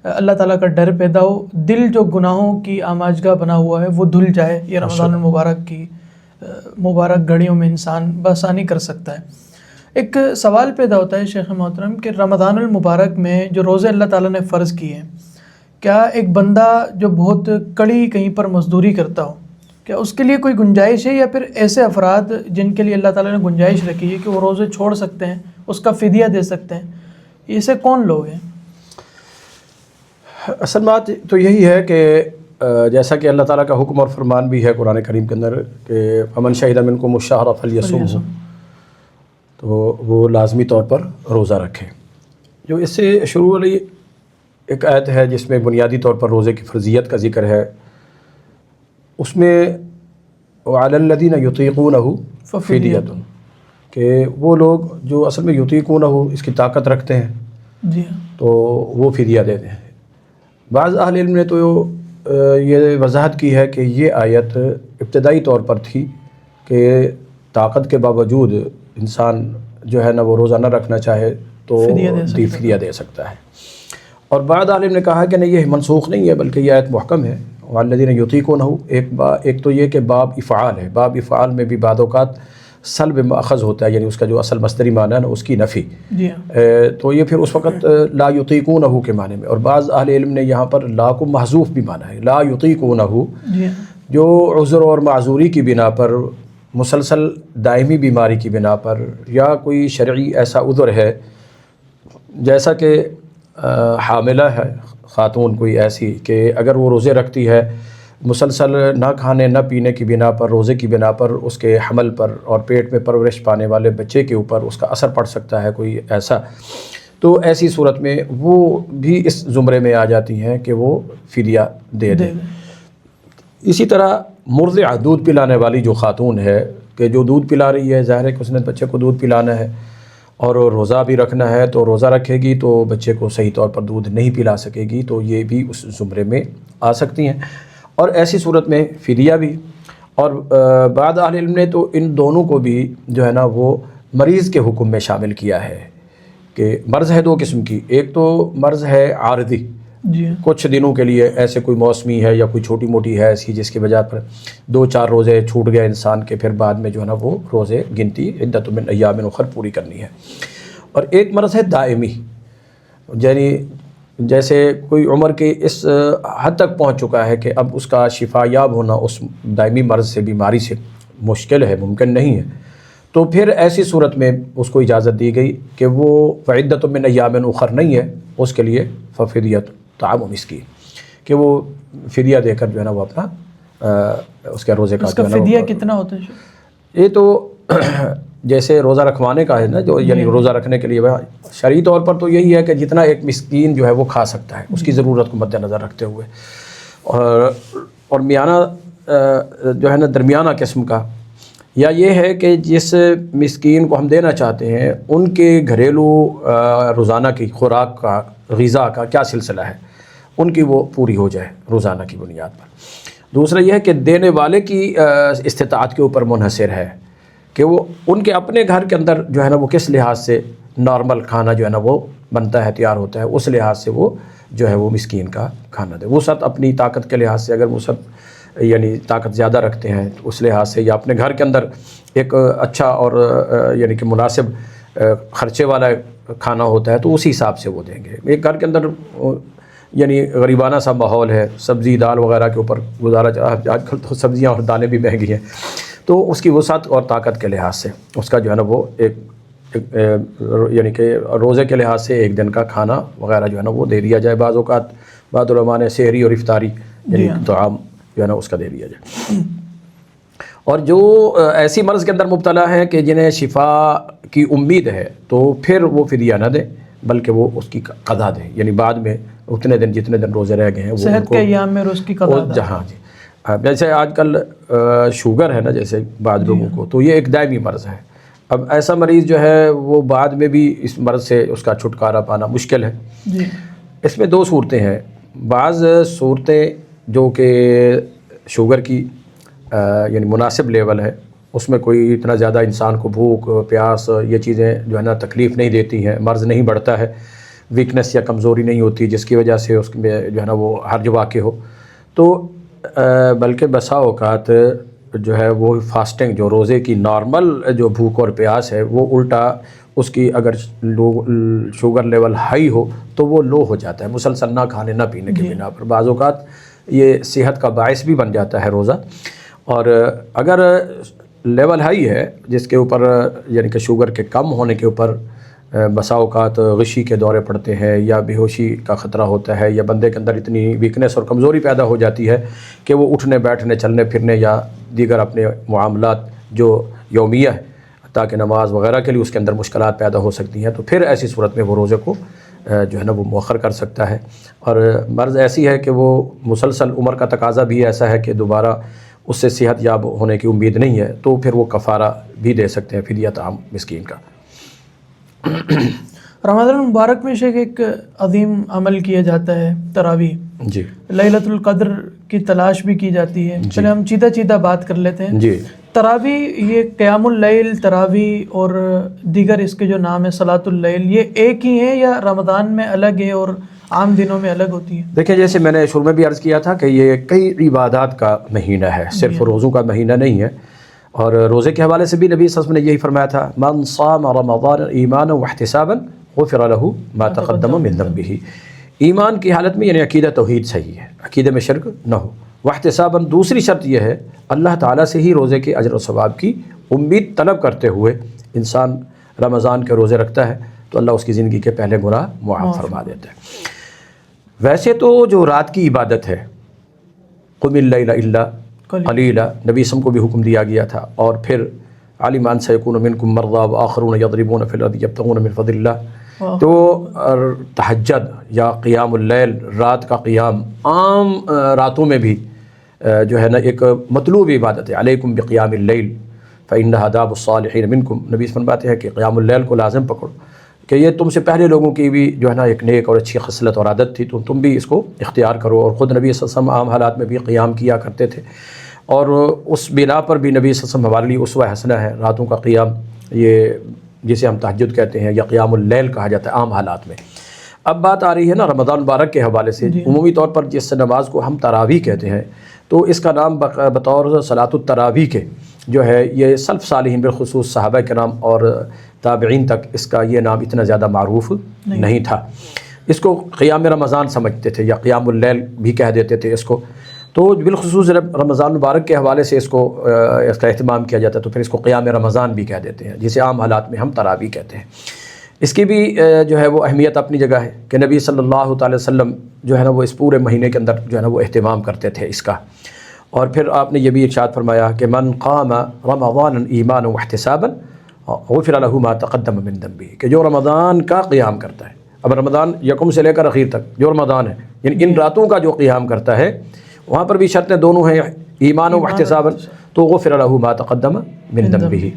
Speaker 1: اللہ تعالیٰ کا ڈر پیدا ہو، دل جو گناہوں کی آماجگاہ بنا ہوا ہے وہ دھل جائے۔ یہ رمضان المبارک کی مبارک گھڑیوں میں انسان بآسانی کر سکتا ہے۔ ایک سوال پیدا ہوتا ہے شیخ محترم کہ رمضان المبارک میں جو روزے اللہ تعالیٰ نے فرض کیے ہیں، کیا ایک بندہ جو بہت کڑی کہیں پر مزدوری کرتا ہو، کیا اس کے لیے کوئی گنجائش ہے، یا پھر ایسے افراد جن کے لیے اللہ تعالیٰ نے گنجائش رکھی ہے کہ وہ روزے چھوڑ سکتے ہیں، اس کا فدیہ دے سکتے ہیں، اسے کون لوگ ہیں؟
Speaker 2: اصل بات تو یہی ہے کہ جیسا کہ اللہ تعالیٰ کا حکم اور فرمان بھی ہے قرآن کریم کے اندر کہ فمن شہد منکم الشہر فلیصمہ، تو وہ لازمی طور پر روزہ رکھے۔ جو اس سے شروع والی ایک آیت ہے جس میں بنیادی طور پر روزے کی فرضیت کا ذکر ہے، اس میں وعلی الذین یطیقونہ فدیہ، کہ وہ لوگ جو اصل میں یطیقونہ اس کی طاقت رکھتے ہیں
Speaker 1: جی
Speaker 2: تو وہ فدیہ دیتے ہیں۔ بعض اہل علم نے تو یہ وضاحت کی ہے کہ یہ آیت ابتدائی طور پر تھی کہ طاقت کے باوجود انسان جو ہے نا وہ روزہ نہ رکھنا چاہے تو فدیہ دے سکتا ہے، اور بعض عالم نے کہا کہ نہیں یہ منسوخ نہیں ہے بلکہ یہ آیت محکم ہے۔ والذین یطیقونہ ایک تو یہ کہ باب افعال ہے، باب افعال میں بھی بعض اوقات سلب ماخذ ہوتا ہے، یعنی اس کا جو اصل مصدری معنی ہے نا اس کی نفی، تو یہ پھر اس وقت لا یطیقونہ کے معنی میں، اور بعض اہل علم نے یہاں پر لا کو محذوف بھی مانا ہے، لا یطیقونہ جو عذر اور معذوری کی بنا پر، مسلسل دائمی بیماری کی بنا پر، یا کوئی شرعی ایسا عذر ہے جیسا کہ حاملہ ہے خاتون کوئی ایسی کہ اگر وہ روزے رکھتی ہے مسلسل نہ کھانے نہ پینے کی بنا پر، روزے کی بنا پر اس کے حمل پر اور پیٹ میں پرورش پانے والے بچے کے اوپر اس کا اثر پڑ سکتا ہے کوئی ایسا، تو ایسی صورت میں وہ بھی اس زمرے میں آ جاتی ہیں کہ وہ فدیہ دے دیں۔ اسی طرح مرضع دودھ پلانے والی جو خاتون ہے کہ جو دودھ پلا رہی ہے، ظاہر ہے کہ اس نے بچے کو دودھ پلانا ہے اور روزہ بھی رکھنا ہے، تو روزہ رکھے گی تو بچے کو صحیح طور پر دودھ نہیں پلا سکے گی، تو یہ بھی اس زمرے میں آ سکتی ہیں، اور ایسی صورت میں فدیہ بھی۔ اور بعض اہل علم نے تو ان دونوں کو بھی جو ہے نا وہ مریض کے حکم میں شامل کیا ہے کہ مرض ہے دو قسم کی، ایک تو مرض ہے عارضی، کچھ دنوں کے لیے ایسے کوئی موسمی ہے یا کوئی چھوٹی موٹی ہے ایسی جس کی وجہ پر 2-4 روزے چھوٹ گئے انسان کے، پھر بعد میں جو ہے نا وہ روزے گنتی عدۃ من ایام اخر پوری کرنی ہے، اور ایک مرض ہے دائمی، یعنی جیسے کوئی عمر کے اس حد تک پہنچ چکا ہے کہ اب اس کا شفا یاب ہونا اس دائمی مرض سے، بیماری سے مشکل ہے، ممکن نہیں ہے، تو پھر ایسی صورت میں اس کو اجازت دی گئی کہ وہ فعدۃ من ایام اخر نہیں ہے، اس کے لیے ففدیہ طعام مسکین، کہ وہ فدیہ دے کر جو ہے نا وہ اپنا اس کے روزے کا
Speaker 1: فدیہ کتنا ہوتا ہے؟
Speaker 2: یہ تو جیسے روزہ رکھوانے کا ہے نا، جو یعنی روزہ رکھنے کے لیے شرعی طور پر تو یہی ہے کہ جتنا ایک مسکین جو ہے وہ کھا سکتا ہے اس کی ضرورت کو مد نظر رکھتے ہوئے، اور میانہ جو ہے نا درمیانہ قسم کا، یا یہ ہے کہ جس مسکین کو ہم دینا چاہتے ہیں ان کے گھریلو روزانہ کی خوراک کا، غذا کا کیا سلسلہ ہے، ان کی وہ پوری ہو جائے روزانہ کی بنیاد پر۔ دوسرا یہ ہے کہ دینے والے کی استطاعت کے اوپر منحصر ہے کہ وہ ان کے اپنے گھر کے اندر جو ہے نا وہ کس لحاظ سے نارمل کھانا جو ہے نا وہ بنتا ہے، تیار ہوتا ہے، اس لحاظ سے وہ جو ہے وہ مسکین کا کھانا دے۔ وسعت اپنی طاقت کے لحاظ سے، اگر وسعت یعنی طاقت زیادہ رکھتے ہیں اس لحاظ سے، یا اپنے گھر کے اندر ایک اچھا اور یعنی کہ مناسب خرچے والا کھانا ہوتا ہے تو اسی حساب سے وہ دیں گے۔ ایک گھر کے اندر یعنی غریبانہ سا ماحول ہے، سبزی دال وغیرہ کے اوپر گزارا، آج کل تو سبزیاں اور دالیں بھی مہنگی ہیں، تو اس کی وسعت اور طاقت کے لحاظ سے اس کا جو ہے نا وہ ایک یعنی کہ روزے کے لحاظ سے ایک دن کا کھانا وغیرہ جو ہے نا وہ دے دیا جائے۔ بعض اوقات بعض علماء نے سحری اور افطاری یعنی طعام جو ہے نا اس کا دے دیا جائے۔ اور جو ایسی مرض کے اندر مبتلا ہیں کہ جنہیں شفا کی امید ہے تو پھر وہ فدیہ نہ دیں بلکہ وہ اس کی قضا دیں، یعنی بعد میں اتنے دن جتنے دن روزے رہ گئے ہیں وہ
Speaker 1: صحت کے ایام میں روز کی قضا دیں۔
Speaker 2: جہاں جی جیسے آج کل شوگر ہے نا جیسے بعض لوگوں کو، تو یہ ایک دائمی مرض ہے، اب ایسا مریض جو ہے وہ بعد میں بھی اس مرض سے اس کا چھٹکارا پانا مشکل ہے۔ اس میں 2 صورتیں ہیں، بعض صورتیں جو کہ شوگر کی یعنی مناسب لیول ہے، اس میں کوئی اتنا زیادہ انسان کو بھوک پیاس یہ چیزیں جو ہے نا تکلیف نہیں دیتی ہیں، مرض نہیں بڑھتا ہے، ویکنس یا کمزوری نہیں ہوتی جس کی وجہ سے اس میں جو ہے نا وہ حرج واقع ہو، تو بلکہ بسا اوقات جو ہے وہ فاسٹنگ جو روزے کی نارمل جو بھوک اور پیاس ہے وہ الٹا اس کی اگر شوگر لیول ہائی ہو تو وہ لو ہو جاتا ہے، مسلسل نہ کھانے نہ پینے کی بنا پر بعض اوقات یہ صحت کا باعث بھی بن جاتا ہے روزہ۔ اور اگر لیول ہائی ہے جس کے اوپر یعنی کہ شوگر کے کم ہونے کے اوپر بسا اوقات غشی کے دورے پڑتے ہیں یا بے ہوشی کا خطرہ ہوتا ہے یا بندے کے اندر اتنی ویکنیس اور کمزوری پیدا ہو جاتی ہے کہ وہ اٹھنے بیٹھنے چلنے پھرنے یا دیگر اپنے معاملات جو یومیہ ہے تاکہ نماز وغیرہ کے لیے اس کے اندر مشکلات پیدا ہو سکتی ہیں، تو پھر ایسی صورت میں وہ روزے کو جو ہے نا وہ مؤخر کر سکتا ہے۔ اور مرض ایسی ہے کہ وہ مسلسل عمر کا تقاضا بھی ایسا ہے کہ دوبارہ اس سے صحت یاب ہونے کی امید نہیں ہے، تو پھر وہ کفارہ بھی دے سکتے ہیں، فدیہ طعام مسکین کا۔
Speaker 1: رمضان المبارک میں شیخ ایک عظیم عمل کیا جاتا ہے تراویح،
Speaker 2: جی،
Speaker 1: لیلۃ القدر کی تلاش بھی کی جاتی ہے۔ چلے ہم چیدہ چیدہ بات کر لیتے ہیں۔
Speaker 2: جی،
Speaker 1: تراویح، یہ قیام اللیل، تراویح اور دیگر اس کے جو نام ہے صلاۃ اللیل، یہ ایک ہی ہیں یا رمضان میں الگ ہے اور عام دنوں میں الگ ہوتی ہے؟
Speaker 2: دیکھیں جیسے میں نے شروع میں بھی عرض کیا تھا کہ یہ کئی عبادات کا مہینہ ہے، صرف روزوں کا مہینہ نہیں ہے۔ اور روزے کے حوالے سے بھی نبی صلی اللہ علیہ وسلم نے یہی فرمایا تھا، من صام رمضان ایمانا واحتسابا غفر له ما تقدم من ذنبه۔ ایمان کی حالت میں یعنی عقیدہ توحید صحیح ہے، عقیدے میں شرک نہ ہو۔ واحتسابا دوسری شرط یہ ہے اللہ تعالیٰ سے ہی روزے کے اجر و ثواب کی امید طلب کرتے ہوئے انسان رمضان کے روزے رکھتا ہے تو اللہ اس کی زندگی کے پہلے گناہ معاف فرما دیتا ہے۔ ویسے تو جو رات کی عبادت ہے، قم اللیل الا قلیلا، نبی صلی کو بھی حکم دیا گیا تھا، اور پھر علم ان سیکون منکم مرضی وآخرون یضربون فی الارض یبتغون من فضل اللہ، تو تہجد یا قیام اللیل، رات کا قیام عام راتوں میں بھی جو ہے نا ایک مطلوب عبادت ہے۔ علیکم بقیام اللیل فإنہ داب الصالحین منکم، نبی فرماتے ہیں کہ قیام اللیل کو لازم پکڑو، کہ یہ تم سے پہلے لوگوں کی بھی جو ہے نا ایک نیک اور اچھی خصلت اور عادت تھی، تو تم بھی اس کو اختیار کرو۔ اور خود نبی صلی اللہ علیہ وسلم عام حالات میں بھی قیام کیا کرتے تھے، اور اس بنا پر بھی نبی صلی اللہ علیہ وسلم ہمارے لیے اسوہ حسنہ ہے۔ راتوں کا قیام، یہ جسے ہم تہجد کہتے ہیں یا قیام اللیل کہا جاتا ہے عام حالات میں۔ اب بات آ رہی ہے نا رمضان مبارک کے حوالے سے، عمومی طور پر جس نماز کو ہم تراویح کہتے ہیں، تو اس کا نام بطور صلاۃ التراویح کے جو ہے یہ سلف صالحین بالخصوص صحابہ کرام اور تابعین تک اس کا یہ نام اتنا زیادہ معروف نہیں تھا۔ اس کو قیام رمضان سمجھتے تھے یا قیام اللیل بھی کہہ دیتے تھے اس کو، تو بالخصوص رمضان مبارک کے حوالے سے اس کا اہتمام کیا جاتا ہے، تو پھر اس کو قیام رمضان بھی کہہ دیتے ہیں، جسے عام حالات میں ہم تراویح کہتے ہیں۔ اس کی بھی جو ہے وہ اہمیت اپنی جگہ ہے کہ نبی صلی اللہ تعالی وسلم جو ہے نا وہ اس پورے مہینے کے اندر جو ہے نا وہ اہتمام کرتے تھے اس کا۔ اور پھر آپ نے یہ بھی ارشاد فرمایا کہ من قام رمضان ایمانا واحتسابا غفر له ما تقدم من ذنبه، کہ جو رمضان کا قیام کرتا ہے، اب رمضان یکم سے لے کر اخیر تک جو رمضان ہے، یعنی ان راتوں کا جو قیام کرتا ہے، وہاں پر بھی شرطیں دونوں ہیں، ایمان و احتسابا، تو غفر له ما تقدم من ذنبه۔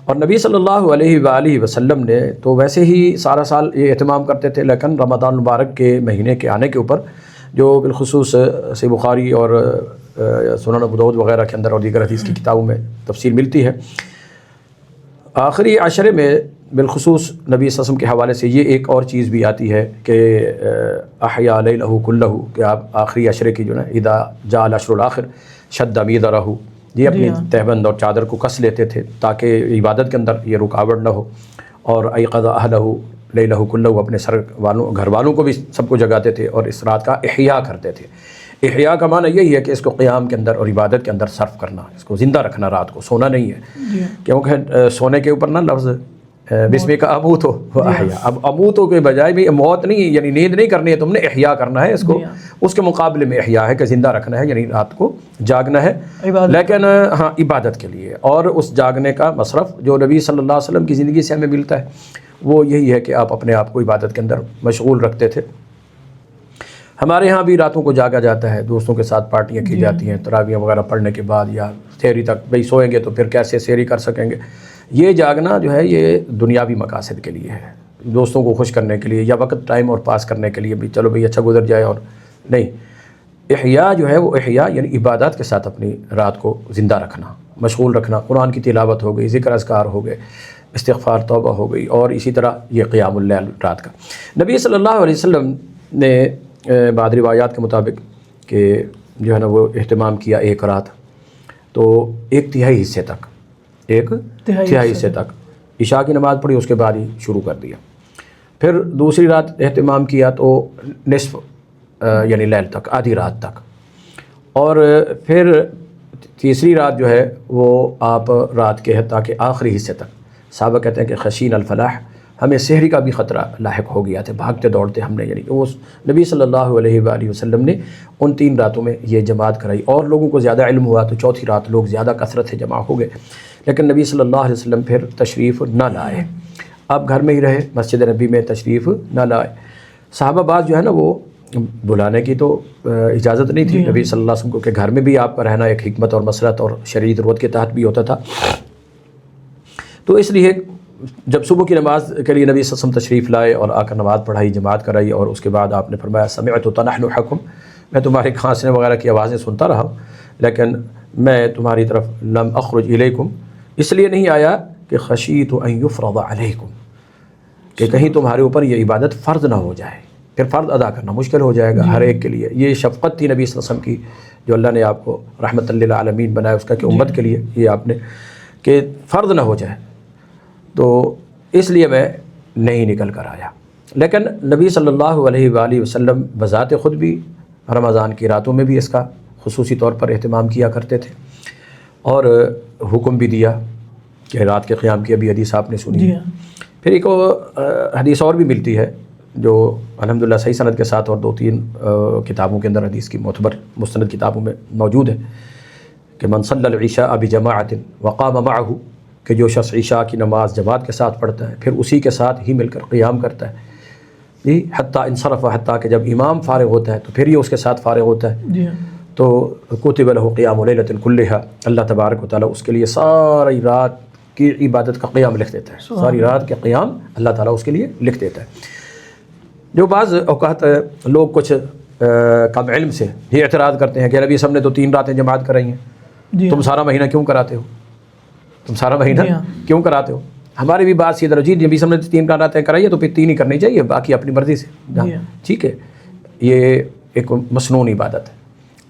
Speaker 2: اور نبی صلی اللہ علیہ وآلہ وسلم نے تو ویسے ہی سارا سال یہ اہتمام کرتے تھے، لیکن رمضان مبارک کے مہینے کے آنے کے اوپر جو بالخصوص صحیح بخاری اور سنن ابو داؤد وغیرہ کے اندر اور دیگر حدیث کی کتابوں میں تفصیل ملتی ہے، آخری عشرے میں بالخصوص نبی صلی اللہ علیہ وسلم کے حوالے سے یہ ایک اور چیز بھی آتی ہے کہ احیا لیلہ کلہ، کہ آپ آخری عشرے کی جو نا اذا جاء العشر الاخر شد میدرہ، یہ اپنی تہبند اور چادر کو کس لیتے تھے تاکہ عبادت کے اندر یہ رکاوٹ نہ ہو، اور ایقظ اہلہ لیلہ کلہ، اپنے گھر والوں کو بھی سب کو جگاتے تھے اور اس رات کا احیاء کرتے تھے۔ احیاء کا معنی یہی ہے کہ اس کو قیام کے اندر اور عبادت کے اندر صرف کرنا، اس کو زندہ رکھنا، رات کو سونا نہیں ہے، کیونکہ سونے کے اوپر نا لفظ بسم کا اموت ہو احیاء، اب اموت ہو کے بجائے بھی موت نہیں، یعنی نیند نہیں کرنی ہے تم نے، احیاء کرنا ہے اس کو، اس کے مقابلے میں احیاء ہے کہ زندہ رکھنا ہے، یعنی رات کو جاگنا ہے، لیکن ہاں عبادت کے لیے۔ اور اس جاگنے کا مصرف جو نبی صلی اللہ علیہ وسلم کی زندگی سے ہمیں ملتا ہے وہ یہی ہے کہ آپ اپنے آپ کو عبادت کے اندر مشغول رکھتے تھے۔ ہمارے ہاں بھی راتوں کو جاگا جاتا ہے، دوستوں کے ساتھ پارٹیاں کی جاتی ہیں تراویح وغیرہ پڑھنے کے بعد، یا سحری تک بھئی سوئیں گے تو پھر کیسے سحری کر سکیں گے۔ یہ جاگنا جو ہے یہ دنیاوی مقاصد کے لیے ہے، دوستوں کو خوش کرنے کے لیے یا وقت ٹائم اور پاس کرنے کے لیے بھی، چلو بھئی اچھا گزر جائے، اور نہیں، احیاء جو ہے وہ احیاء یعنی عبادات کے ساتھ اپنی رات کو زندہ رکھنا، مشغول رکھنا، قرآن کی تلاوت ہو گئی، ذکر اذکار ہو گئے، استغفار توبہ ہو گئی، اور اسی طرح یہ قیام اللیل رات کا۔ نبی صلی اللہ علیہ وسلم نے بعض روایات کے مطابق کہ جو ہے نا وہ اہتمام کیا ایک رات، تو ایک تہائی حصے تک، ایک تہائی حصے تک عشاء کی نماز پڑھی، اس کے بعد ہی شروع کر دیا۔ پھر دوسری رات اہتمام کیا تو نصف یعنی لیل تک، آدھی رات تک، اور پھر تیسری رات جو ہے وہ آپ رات کے حتیٰ کہ آخری حصے تک، صحابہ کہتے ہیں کہ خشین الفلاح ہمیں سحری کا بھی خطرہ لاحق ہو گیا تھا، بھاگتے دوڑتے ہم نے، یعنی کہ وہ نبی صلی اللہ علیہ وآلہ وسلم نے ان 3 راتوں میں یہ جماعت کرائی، اور لوگوں کو زیادہ علم ہوا تو چوتھی رات لوگ زیادہ کثرت سے جمع ہو گئے، لیکن نبی صلی اللہ علیہ وسلم پھر تشریف نہ لائے، آپ گھر میں ہی رہے، مسجد نبی میں تشریف نہ لائے۔ صحابہ بعض جو ہے نا وہ بلانے کی تو اجازت نہیں تھی نبی صلی اللہ علیہ وسلم کو، کہ گھر میں بھی آپ کا رہنا ایک حکمت اور مسلحت اور شرعی ضرورت کے تحت بھی ہوتا تھا، تو اس لیے جب صبح کی نماز کے لیے نبی صلی اللہ علیہ وسلم تشریف لائے اور آ کر نماز پڑھائی، جماعت کرائی، اور اس کے بعد آپ نے فرمایا سمعت تنحنحکم، میں تمہارے کھانسنے وغیرہ کی آوازیں سنتا رہا ہوں، لیکن میں تمہاری طرف لم اخرج الیکم، اس لیے نہیں آیا کہ خشیت ان یفرض علیکم، کہ کہیں تمہارے اوپر یہ عبادت فرض نہ ہو جائے، پھر فرض ادا کرنا مشکل ہو جائے گا ہر ایک کے لیے۔ یہ شفقت تھی نبی صلی اللہ علیہ وسلم کی، جو اللہ نے آپ کو رحمت للعالمین بنایا اس کا، کہ امت کے لیے یہ آپ نے کہ فرض نہ ہو جائے، تو اس لیے میں نہیں نکل کر آیا۔ لیکن نبی صلی اللہ علیہ وآلہ وسلم بذات خود بھی رمضان کی راتوں میں بھی اس کا خصوصی طور پر اہتمام کیا کرتے تھے، اور حکم بھی دیا کہ رات کے قیام کی ابھی حدیث آپ نے سنی۔ پھر ایک حدیث اور بھی ملتی ہے جو الحمدللہ صحیح سند کے ساتھ اور 2-3 کتابوں کے اندر حدیث کی معتبر مستند کتابوں میں موجود ہے، کہ من صلی العشاء بجماعت وقام معه، کہ جو شخص عشاء کی نماز جماعت کے ساتھ پڑھتا ہے پھر اسی کے ساتھ ہی مل کر قیام کرتا ہے، جی حتیٰ انصرف، حتیٰ کہ جب امام فارغ ہوتا ہے تو پھر یہ اس کے ساتھ فارغ ہوتا ہے، تو کتب له قیام لیلۃ کلھا، اللہ تبارک و تعالیٰ اس کے لیے ساری رات کی عبادت کا قیام لکھ دیتا ہے، ساری رات کے قیام اللہ تعالیٰ اس کے لیے لکھ دیتا ہے۔ جو بعض اوقات لوگ کچھ کم علم سے یہ اعتراض کرتے ہیں کہ نبی صلی اللہ علیہ وسلم نے تو 3 راتیں جماعت کرائی ہیں، تم سارا مہینہ کیوں کراتے ہو، تم سارا مہینہ کیوں کراتے ہو؟ ہماری بھی بات سیدھا جی نبی صلی اللہ علیہ وسلم نے 3 راتیں کرائی ہے تو پھر 3 ہی کرنی چاہیے، باقی اپنی مرضی سے، ٹھیک ہے۔ یہ ایک مسنون عبادت ہے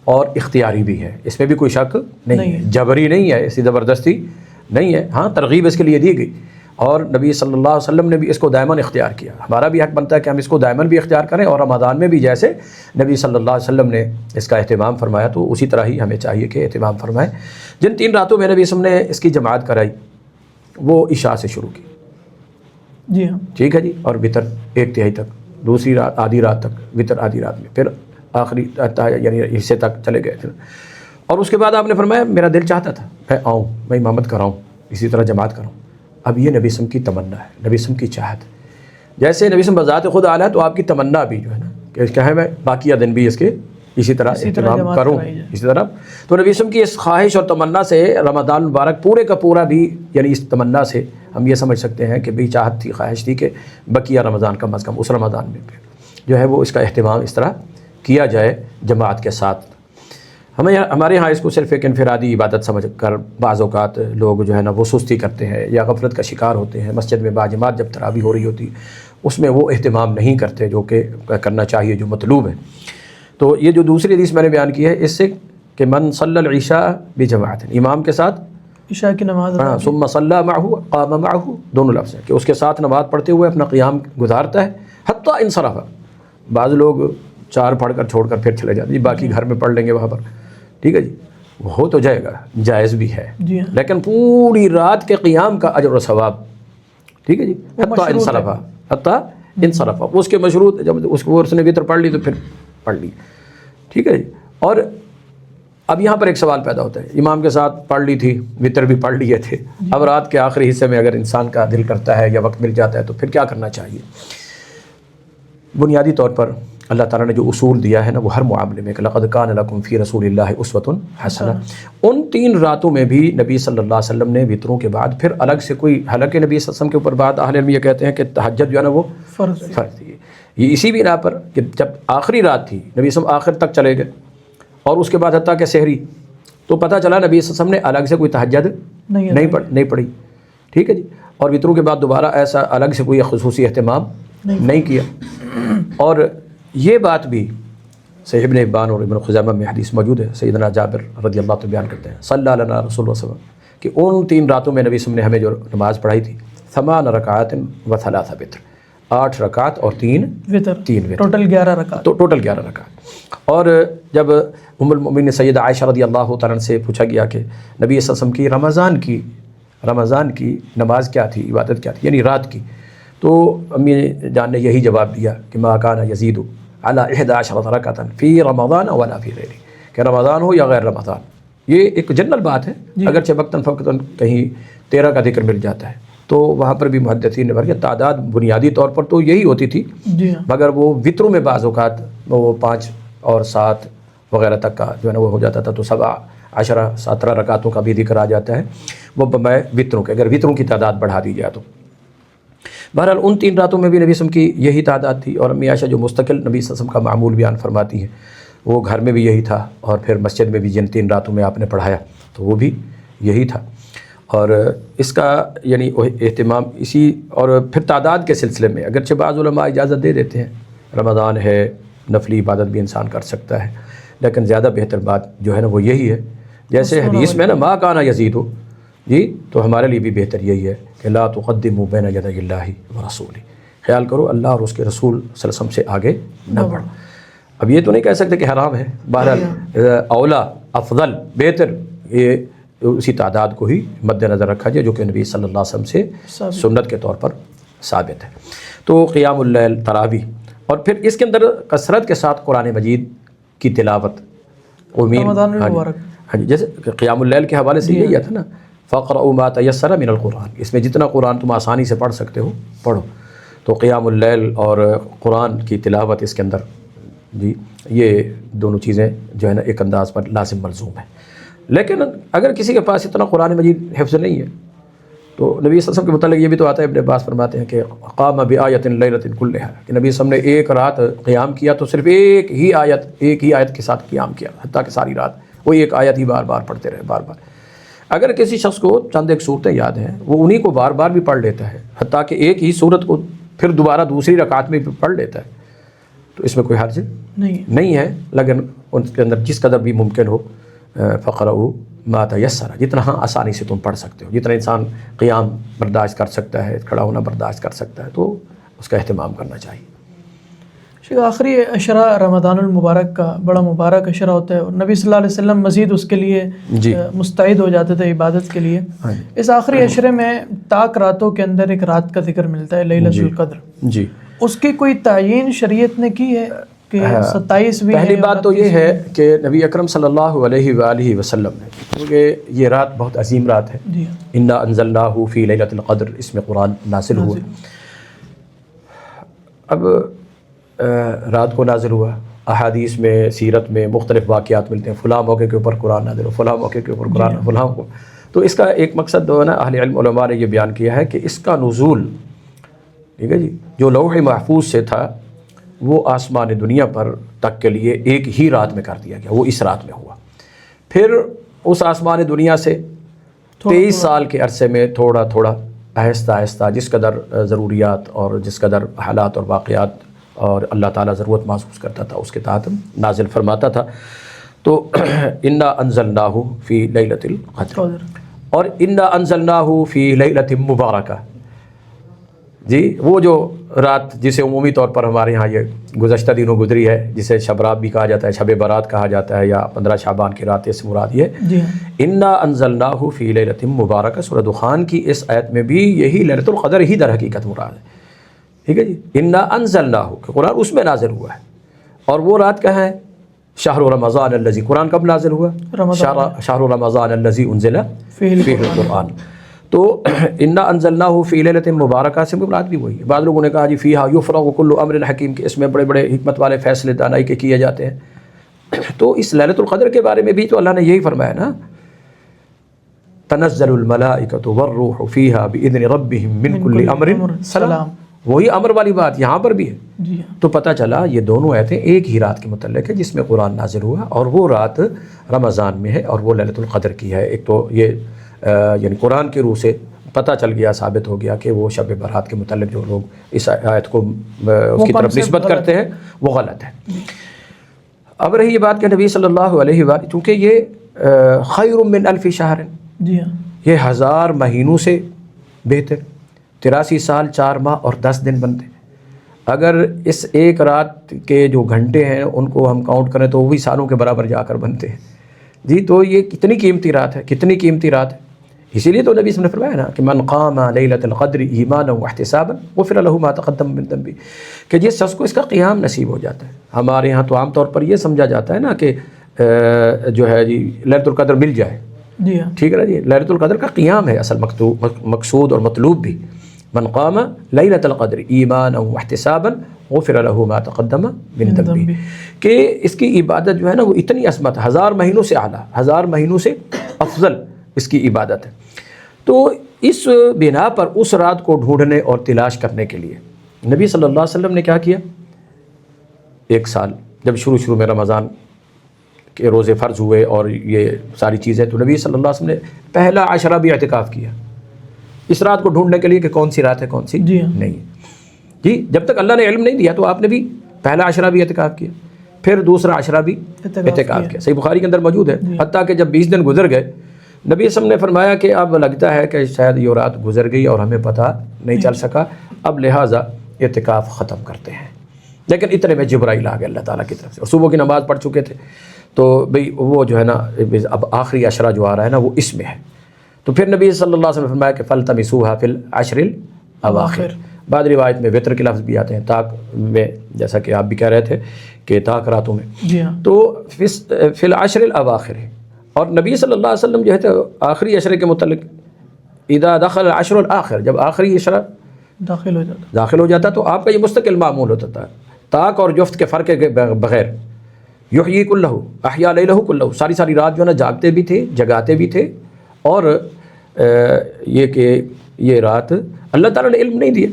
Speaker 2: اور اختیاری بھی ہے، اس میں بھی کوئی شک نہیں ہے، جبری نہیں ہے، ایسی زبردستی نہیں ہے، ہاں ترغیب اس کے لیے دی گئی، اور نبی صلی اللہ علیہ وسلم نے بھی اس کو دائماً اختیار کیا، ہمارا بھی حق بنتا ہے کہ ہم اس کو دائماً بھی اختیار کریں، اور رمضان میں بھی جیسے نبی صلی اللہ علیہ وسلم نے اس کا اہتمام فرمایا تو اسی طرح ہی ہمیں چاہیے کہ اہتمام فرمائیں۔ جن 3 راتوں میں نبی صلی اللہ علیہ وسلم نے اس کی جماعت کرائی وہ عشاء سے شروع کی،
Speaker 1: جی ہاں،
Speaker 2: ٹھیک ہے جی، اور وتر 1/3 تک، دوسری رات آدھی رات تک، وتر آدھی رات میں، پھر آخری یعنی حصے تک چلے گئے پھر، اور اس کے بعد آپ نے فرمایا میرا دل چاہتا تھا میں آؤں، میں امامت کراؤں، اسی طرح جماعت کراؤں۔ اب یہ نبی صلی اللہ علیہ وسلم کی تمنا ہے، نبی صلی اللہ علیہ وسلم کی چاہت، جیسے نبی صلی اللہ علیہ وسلم بذات خود اعلیٰ ہے تو آپ کی تمنا بھی جو ہے نا کہ کیا ہے میں باقیہ دن بھی اس کے اسی طرح اہتمام کروں، اسی طرح۔ تو نبی صلی اللہ علیہ وسلم کی اس خواہش اور تمنا سے رمضان مبارک پورے کا پورا بھی، یعنی اس تمنا سے ہم یہ سمجھ سکتے ہیں کہ بھی چاہت تھی، خواہش تھی کہ بقیہ رمضان کم از کم اس رمضان میں جو ہے وہ اس کا اہتمام اس طرح کیا جائے جماعت کے ساتھ۔ ہمارے ہاں اس کو صرف ایک انفرادی عبادت سمجھ کر بعض اوقات لوگ جو ہے نا وہ سستی کرتے ہیں یا غفلت کا شکار ہوتے ہیں، مسجد میں باجماعت جب تراویح ہو رہی ہوتی اس میں وہ اہتمام نہیں کرتے جو کہ کرنا چاہیے، جو مطلوب ہے۔ تو یہ جو دوسری حدیث میں نے بیان کی ہے اس سے کہ من صلی العشاء بجماعت، امام کے ساتھ
Speaker 1: عشاء کی نماز،
Speaker 2: ثم صلی معه قام معه، دونوں لفظ ہیں کہ اس کے ساتھ نماز پڑھتے ہوئے اپنا قیام گزارتا ہے، حتیٰ انصرف، بعض لوگ 4 پڑھ کر چھوڑ کر پھر چلے جاتے ہیں، باقی گھر میں پڑھ لیں گے وہاں پر، ٹھیک ہے جی، ہو تو جائے گا، جائز بھی ہے، لیکن پوری رات کے قیام کا اجر و ثواب، ٹھیک ہے جی، حتیٰ انصرف، حتیٰ انصرف، اس کے مشروط، جب اس نے وتر پڑھ لی تو پھر پڑھ لی، ٹھیک ہے جی۔ اور اب یہاں پر ایک سوال پیدا ہوتا ہے، امام کے ساتھ پڑھ لی تھی، وتر بھی پڑھ لیے تھے، اب رات کے آخری حصے میں اگر انسان کا دل کرتا ہے یا وقت مل جاتا ہے تو پھر کیا کرنا چاہیے؟ بنیادی طور پر اللہ تعالیٰ نے جو اصول دیا ہے نا وہ ہر معاملے میں کہ لقد کان لکم فی رسول اللہ اسوۃ حسنہ، ان 3 راتوں میں بھی نبی صلی اللہ علیہ وسلم نے وتروں کے بعد پھر الگ سے کوئی، حالانکہ نبی صلی اللہ علیہ وسلم کے اوپر بعد اہل علم یہ کہتے ہیں کہ تہجد جو ہے نا وہ فرض تھی، یہ اسی بنا پر کہ جب آخری رات تھی نبی صلی اللہ علیہ وسلم آخر تک چلے گئے، اور اس کے بعد حتیٰ کہ سحری، تو پتہ چلا نبی صلی اللہ علیہ وسلم نے الگ سے کوئی تہجد نہیں پڑھی، ٹھیک ہے جی، اور وتروں کے بعد دوبارہ ایسا الگ سے کوئی خصوصی اہتمام نہیں کیا۔ اور یہ بات بھی صحیح ابن حبان اور ابن خزیمہ میں حدیث موجود ہے، سیدنا جابر رضی اللہ عنہ بیان کرتے ہیں صلی اللہ علیہ رسول اللہ صلی اللہ علیہ وسلم کہ ان 3 راتوں میں نبی صلی اللہ علیہ وسلم نے ہمیں جو نماز پڑھائی تھی 8 رکعات و 3 وتر، 8 رکعت اور 3 وتر،
Speaker 1: ٹوٹل 11 رکعت،
Speaker 2: ٹوٹل 11 رکعت۔ اور جب ام المؤمنین سیدہ عائشہ رضی اللہ تعالیٰ سے پوچھا گیا کہ نبی صلی اللہ علیہ وسلم کی رمضان کی نماز کیا تھی، عبادت کیا تھی، یعنی رات کی، تو امی جان نے یہی جواب دیا کہ ما کان یزید علی 11 رکعۃ فی رمضان ولا فی غیرہ، کہ رمضان ہو یا غیر رمضان، یہ ایک جنرل بات ہے، اگرچہ وقتاً فوقتاً کہیں 13 کا ذکر مل جاتا ہے، تو وہاں پر بھی محدثین نے بلکہ تعداد بنیادی طور پر تو یہی ہوتی تھی، مگر وہ وطروں میں بعض اوقات وہ 5 اور 7 وغیرہ تک کا جو ہے نا وہ ہو جاتا تھا، تو 17 رکعتوں کا بھی ذکر آ جاتا ہے، وہ بمائے وطروں کے، اگر وطروں کی تعداد بڑھا دی جائے تو۔ بہرحال ان 3 راتوں میں بھی نبی صلی اللہ علیہ وسلم کی یہی تعداد تھی، اور امی عائشہ جو مستقل نبی صلی اللہ علیہ وسلم کا معمول بیان فرماتی ہیں، وہ گھر میں بھی یہی تھا، اور پھر مسجد میں بھی جن 3 راتوں میں آپ نے پڑھایا تو وہ بھی یہی تھا، اور اس کا یعنی اہتمام اسی، اور پھر تعداد کے سلسلے میں اگرچہ بعض علماء اجازت دے دیتے ہیں، رمضان ہے نفلی عبادت بھی انسان کر سکتا ہے، لیکن زیادہ بہتر بات جو ہے نا وہ یہی ہے، جیسے حدیث میں نا ما کان یزید ہو جی، تو ہمارے لیے بھی بہتر یہی ہے کہ لا تقدموا بین یدی اللہ ورسولہ، خیال کرو اللہ اور اس کے رسول صلی اللہ علیہ وسلم سے آگے نہ بڑھو۔ اب یہ تو نہیں کہہ سکتے کہ حرام ہے، بہرحال اولا افضل بہتر یہ اسی تعداد کو ہی مد نظر رکھا جائے جو کہ نبی صلی اللہ علیہ وسلم سے سنت کے طور پر ثابت ہے۔ تو قیام اللیل، تراویح، اور پھر اس کے اندر کثرت کے ساتھ قرآن مجید کی تلاوت، ہاں جی، جیسے قیام اللیل کے حوالے سے یہی تھا نا، فَقْرَؤُوا مَا تَيَسَّرَ مِنَ الْقُرْآنِ، اس میں جتنا قرآن تم آسانی سے پڑھ سکتے ہو پڑھو، تو قیام اللیل اور قرآن کی تلاوت اس کے اندر جی، یہ دونوں چیزیں جو ہے نا ایک انداز پر لازم ملزوم ہے۔ لیکن اگر کسی کے پاس اتنا قرآن مجید حفظ نہیں ہے تو نبی صلی اللہ علیہ وسلم کے متعلق یہ بھی تو آتا ہے، ابن عباس فرماتے ہیں کہ قام بآیۃ لیلۃ کلھا، کہ نبی صلی اللہ علیہ وسلم نے ایک رات قیام کیا تو صرف ایک ہی آیت کے ساتھ قیام کیا، حتیٰ کہ ساری رات وہ ایک آیت ہی بار بار پڑھتے رہے بار بار۔ اگر کسی شخص کو چند ایک صورتیں یاد ہیں وہ انہی کو بار بار بھی پڑھ لیتا ہے، حتیٰ کہ ایک ہی صورت کو پھر دوبارہ دوسری رکعت میں بھی پڑھ لیتا ہے، تو اس میں کوئی حرج نہیں ہے، لیکن ان کے اندر جس قدر بھی ممکن ہو فقرؤوا ما تیسر، جتنا آسانی سے تم پڑھ سکتے ہو، جتنا انسان قیام برداشت کر سکتا ہے، کھڑا ہونا برداشت کر سکتا ہے، تو اس کا اہتمام کرنا چاہیے۔
Speaker 1: شیخ آخری عشرہ رمضان المبارک کا بڑا مبارک عشرہ ہوتا ہے، اور نبی صلی اللہ علیہ وسلم مزید اس کے لیے مستعد ہو جاتے تھے عبادت کے لیے۔ اس آخری عشرے میں طاق راتوں کے اندر ایک رات کا ذکر ملتا ہے، لیلۃ القدر، جی، اس کی کوئی تعیین شریعت نے کی ہے کہ 27 بھی؟
Speaker 2: پہلی بات تو یہ ہے کہ نبی اکرم صلی اللہ علیہ وآلہ وسلم نے، کیونکہ یہ رات بہت عظیم رات ہے، انا انزلناہ فی لیلۃ القدر، اس میں قرآن نازل ہوا۔ اب رات کو نازل ہوا، احادیث میں سیرت میں مختلف واقعات ملتے ہیں، فلاں موقع کے اوپر قرآن نازل ہو، فلاں موقع کے اوپر قرآن، فلاں کو، تو اس کا ایک مقصد جو ہے نا اہل علم علماء نے یہ بیان کیا ہے کہ اس کا نزول، ٹھیک ہے جی، جو لوح محفوظ سے تھا وہ آسمان دنیا پر تک کے لیے ایک ہی رات میں کر دیا گیا، وہ اس رات میں ہوا۔ پھر اس آسمان دنیا سے 23 سال کے عرصے میں تھوڑا تھوڑا آہستہ آہستہ جس قدر ضروریات اور جس قدر حالات اور واقعات اور اللہ تعالیٰ ضرورت محسوس کرتا تھا اس کے تحت نازل فرماتا تھا۔ تو انا انزلناہ فی لیلۃ القدر، اور انا انزلناہ فی لیلۃ مبارکہ، جی، وہ جو رات جسے عمومی طور پر ہمارے ہاں یہ گزشتہ دنوں گزری ہے، جسے شب رات بھی کہا جاتا ہے، شب برات کہا جاتا ہے، یا 15 شعبان کی رات، اس مراد یہ انا انزلناہ فی لیلۃ مبارکہ۔ سورہ دخان کی اس آیت میں بھی یہی لیلۃ القدر ہی در حقیقت مراد ہے، ٹھیک ہے جی، انا انزلناہ، کہ قرآن اس میں نازل ہوا ہے، اور وہ رات کہاں ہے؟ شہر رمضان الذی، قرآن کب نازل ہوا؟ شہر رمضان الذی انزل فیہ القرآن۔ تو انا انزلناہ فی لیلۃ مبارکہ سے مراد بھی وہی ہے۔ بعض لوگوں نے کہا جی فیہا یفرغ کل امر حکیم، کہ اس میں بڑے بڑے حکمت والے فیصلے دانائی کے کیے جاتے ہیں، تو اس لیلۃ القدر کے بارے میں بھی تو اللہ نے یہی فرمایا نا، تنزل الملائکۃ والروح فیہا باذن ربہم من کل امر سلام، وہی امر والی بات یہاں پر بھی ہے۔ تو پتہ چلا یہ دونوں آیتیں ایک ہی رات کے متعلق ہے جس میں قرآن نازل ہوا، اور وہ رات رمضان میں ہے، اور وہ لیلۃ القدر کی ہے۔ ایک تو یہ یعنی قرآن کے روح سے پتہ چل گیا، ثابت ہو گیا کہ وہ شب برات کے متعلق جو لوگ اس آیت کو اس کی طرف نسبت کرتے ہیں وہ غلط ہے۔ اب رہی یہ بات کہ نبی صلی اللہ علیہ وآلہ، چونکہ یہ خیر من الف شہر، یہ 1000 مہینوں سے بہتر، 83 سال 4 ماہ اور 10 دن بنتے۔ اگر اس ایک رات کے جو گھنٹے ہیں ان کو ہم کاؤنٹ کریں تو وہ بھی سالوں کے برابر جا کر بنتے ہیں، جی۔ تو یہ کتنی قیمتی رات ہے، کتنی قیمتی رات ہے، اسی لیے تو نبی صلی اللہ علیہ وسلم نے فرمایا نا کہ من قام لیلۃ القدر ایمانا واحتسابا غفر له ما تقدم من ذنبه، کہ جس شخص کو اس کا قیام نصیب ہو جاتا ہے. ہمارے یہاں تو عام طور پر یہ سمجھا جاتا ہے نا کہ جو ہے جی لیلۃ القدر مل جائے.
Speaker 1: جی ہاں
Speaker 2: ٹھیک ہے نا جی، لیلۃ القدر کا قیام ہے اصل مقصود اور مطلوب بھی. من قام لیلۃ القدر ایمانا واحتسابا غفر له ما تقدم من ذنبه، کہ اس کی عبادت جو ہے نا وہ اتنی عظمت، 1000 مہینوں سے اعلیٰ، 1000 مہینوں سے افضل اس کی عبادت ہے. تو اس بنا پر اس رات کو ڈھونڈنے اور تلاش کرنے کے لیے نبی صلی اللہ علیہ وسلم نے کیا کیا؟ ایک سال جب شروع میں رمضان کے روزے فرض ہوئے اور یہ ساری چیزیں، تو نبی صلی اللہ علیہ وسلم نے پہلا عشرہ بھی اعتکاف کیا اس رات کو ڈھونڈنے کے لیے کہ کون سی رات ہے کون سی نہیں. جی جب تک اللہ نے علم نہیں دیا تو آپ نے بھی پہلا عشرہ بھی اعتکاف کیا، پھر دوسرا عشرہ بھی اعتکاف کیا. صحیح بخاری کے اندر موجود ہے. حتیٰ کہ جب 20 دن گزر گئے، نبی صلی اللہ علیہ وسلم نے فرمایا کہ اب لگتا ہے کہ شاید یہ رات گزر گئی اور ہمیں پتہ نہیں چل سکا، اب لہٰذا اعتکاف ختم کرتے ہیں. لیکن اتنے میں جبرائیل آ گئے اللہ تعالیٰ کی طرف سے، اور صبح کی نماز پڑھ چکے تھے. تو بھئی وہ جو ہے نا اب آخری عشرہ جو آ رہا ہے نا وہ اس میں ہے. تو پھر نبی صلی اللہ علیہ وسلم نے فرمایا کہ فَالْتَمِسُوهَا فِي الْعَشْرِ الْأَوَاخِرِ. بعد روایت میں وطر کے لفظ بھی آتے ہیں، طاق میں، جیسا کہ آپ بھی کہہ رہے تھے کہ طاق راتوں میں.
Speaker 1: جی ہاں.
Speaker 2: تو فی العشر الاواخر، اور نبی صلی اللہ علیہ وسلم جو ہے آخری عشرے کے متعلق اذا دخل العشر الاخر، جب آخری عشرہ داخل ہو جاتا تو آپ کا یہ مستقل معمول ہوتا تھا، طاق اور جفت کے فرق کے بغیر. یحیی کلہ احیا لیلہ کلہ، ساری رات جو ہے نا جاگتے بھی تھے، جگاتے بھی تھے. اور یہ کہ یہ رات اللہ تعالیٰ نے علم نہیں دیا،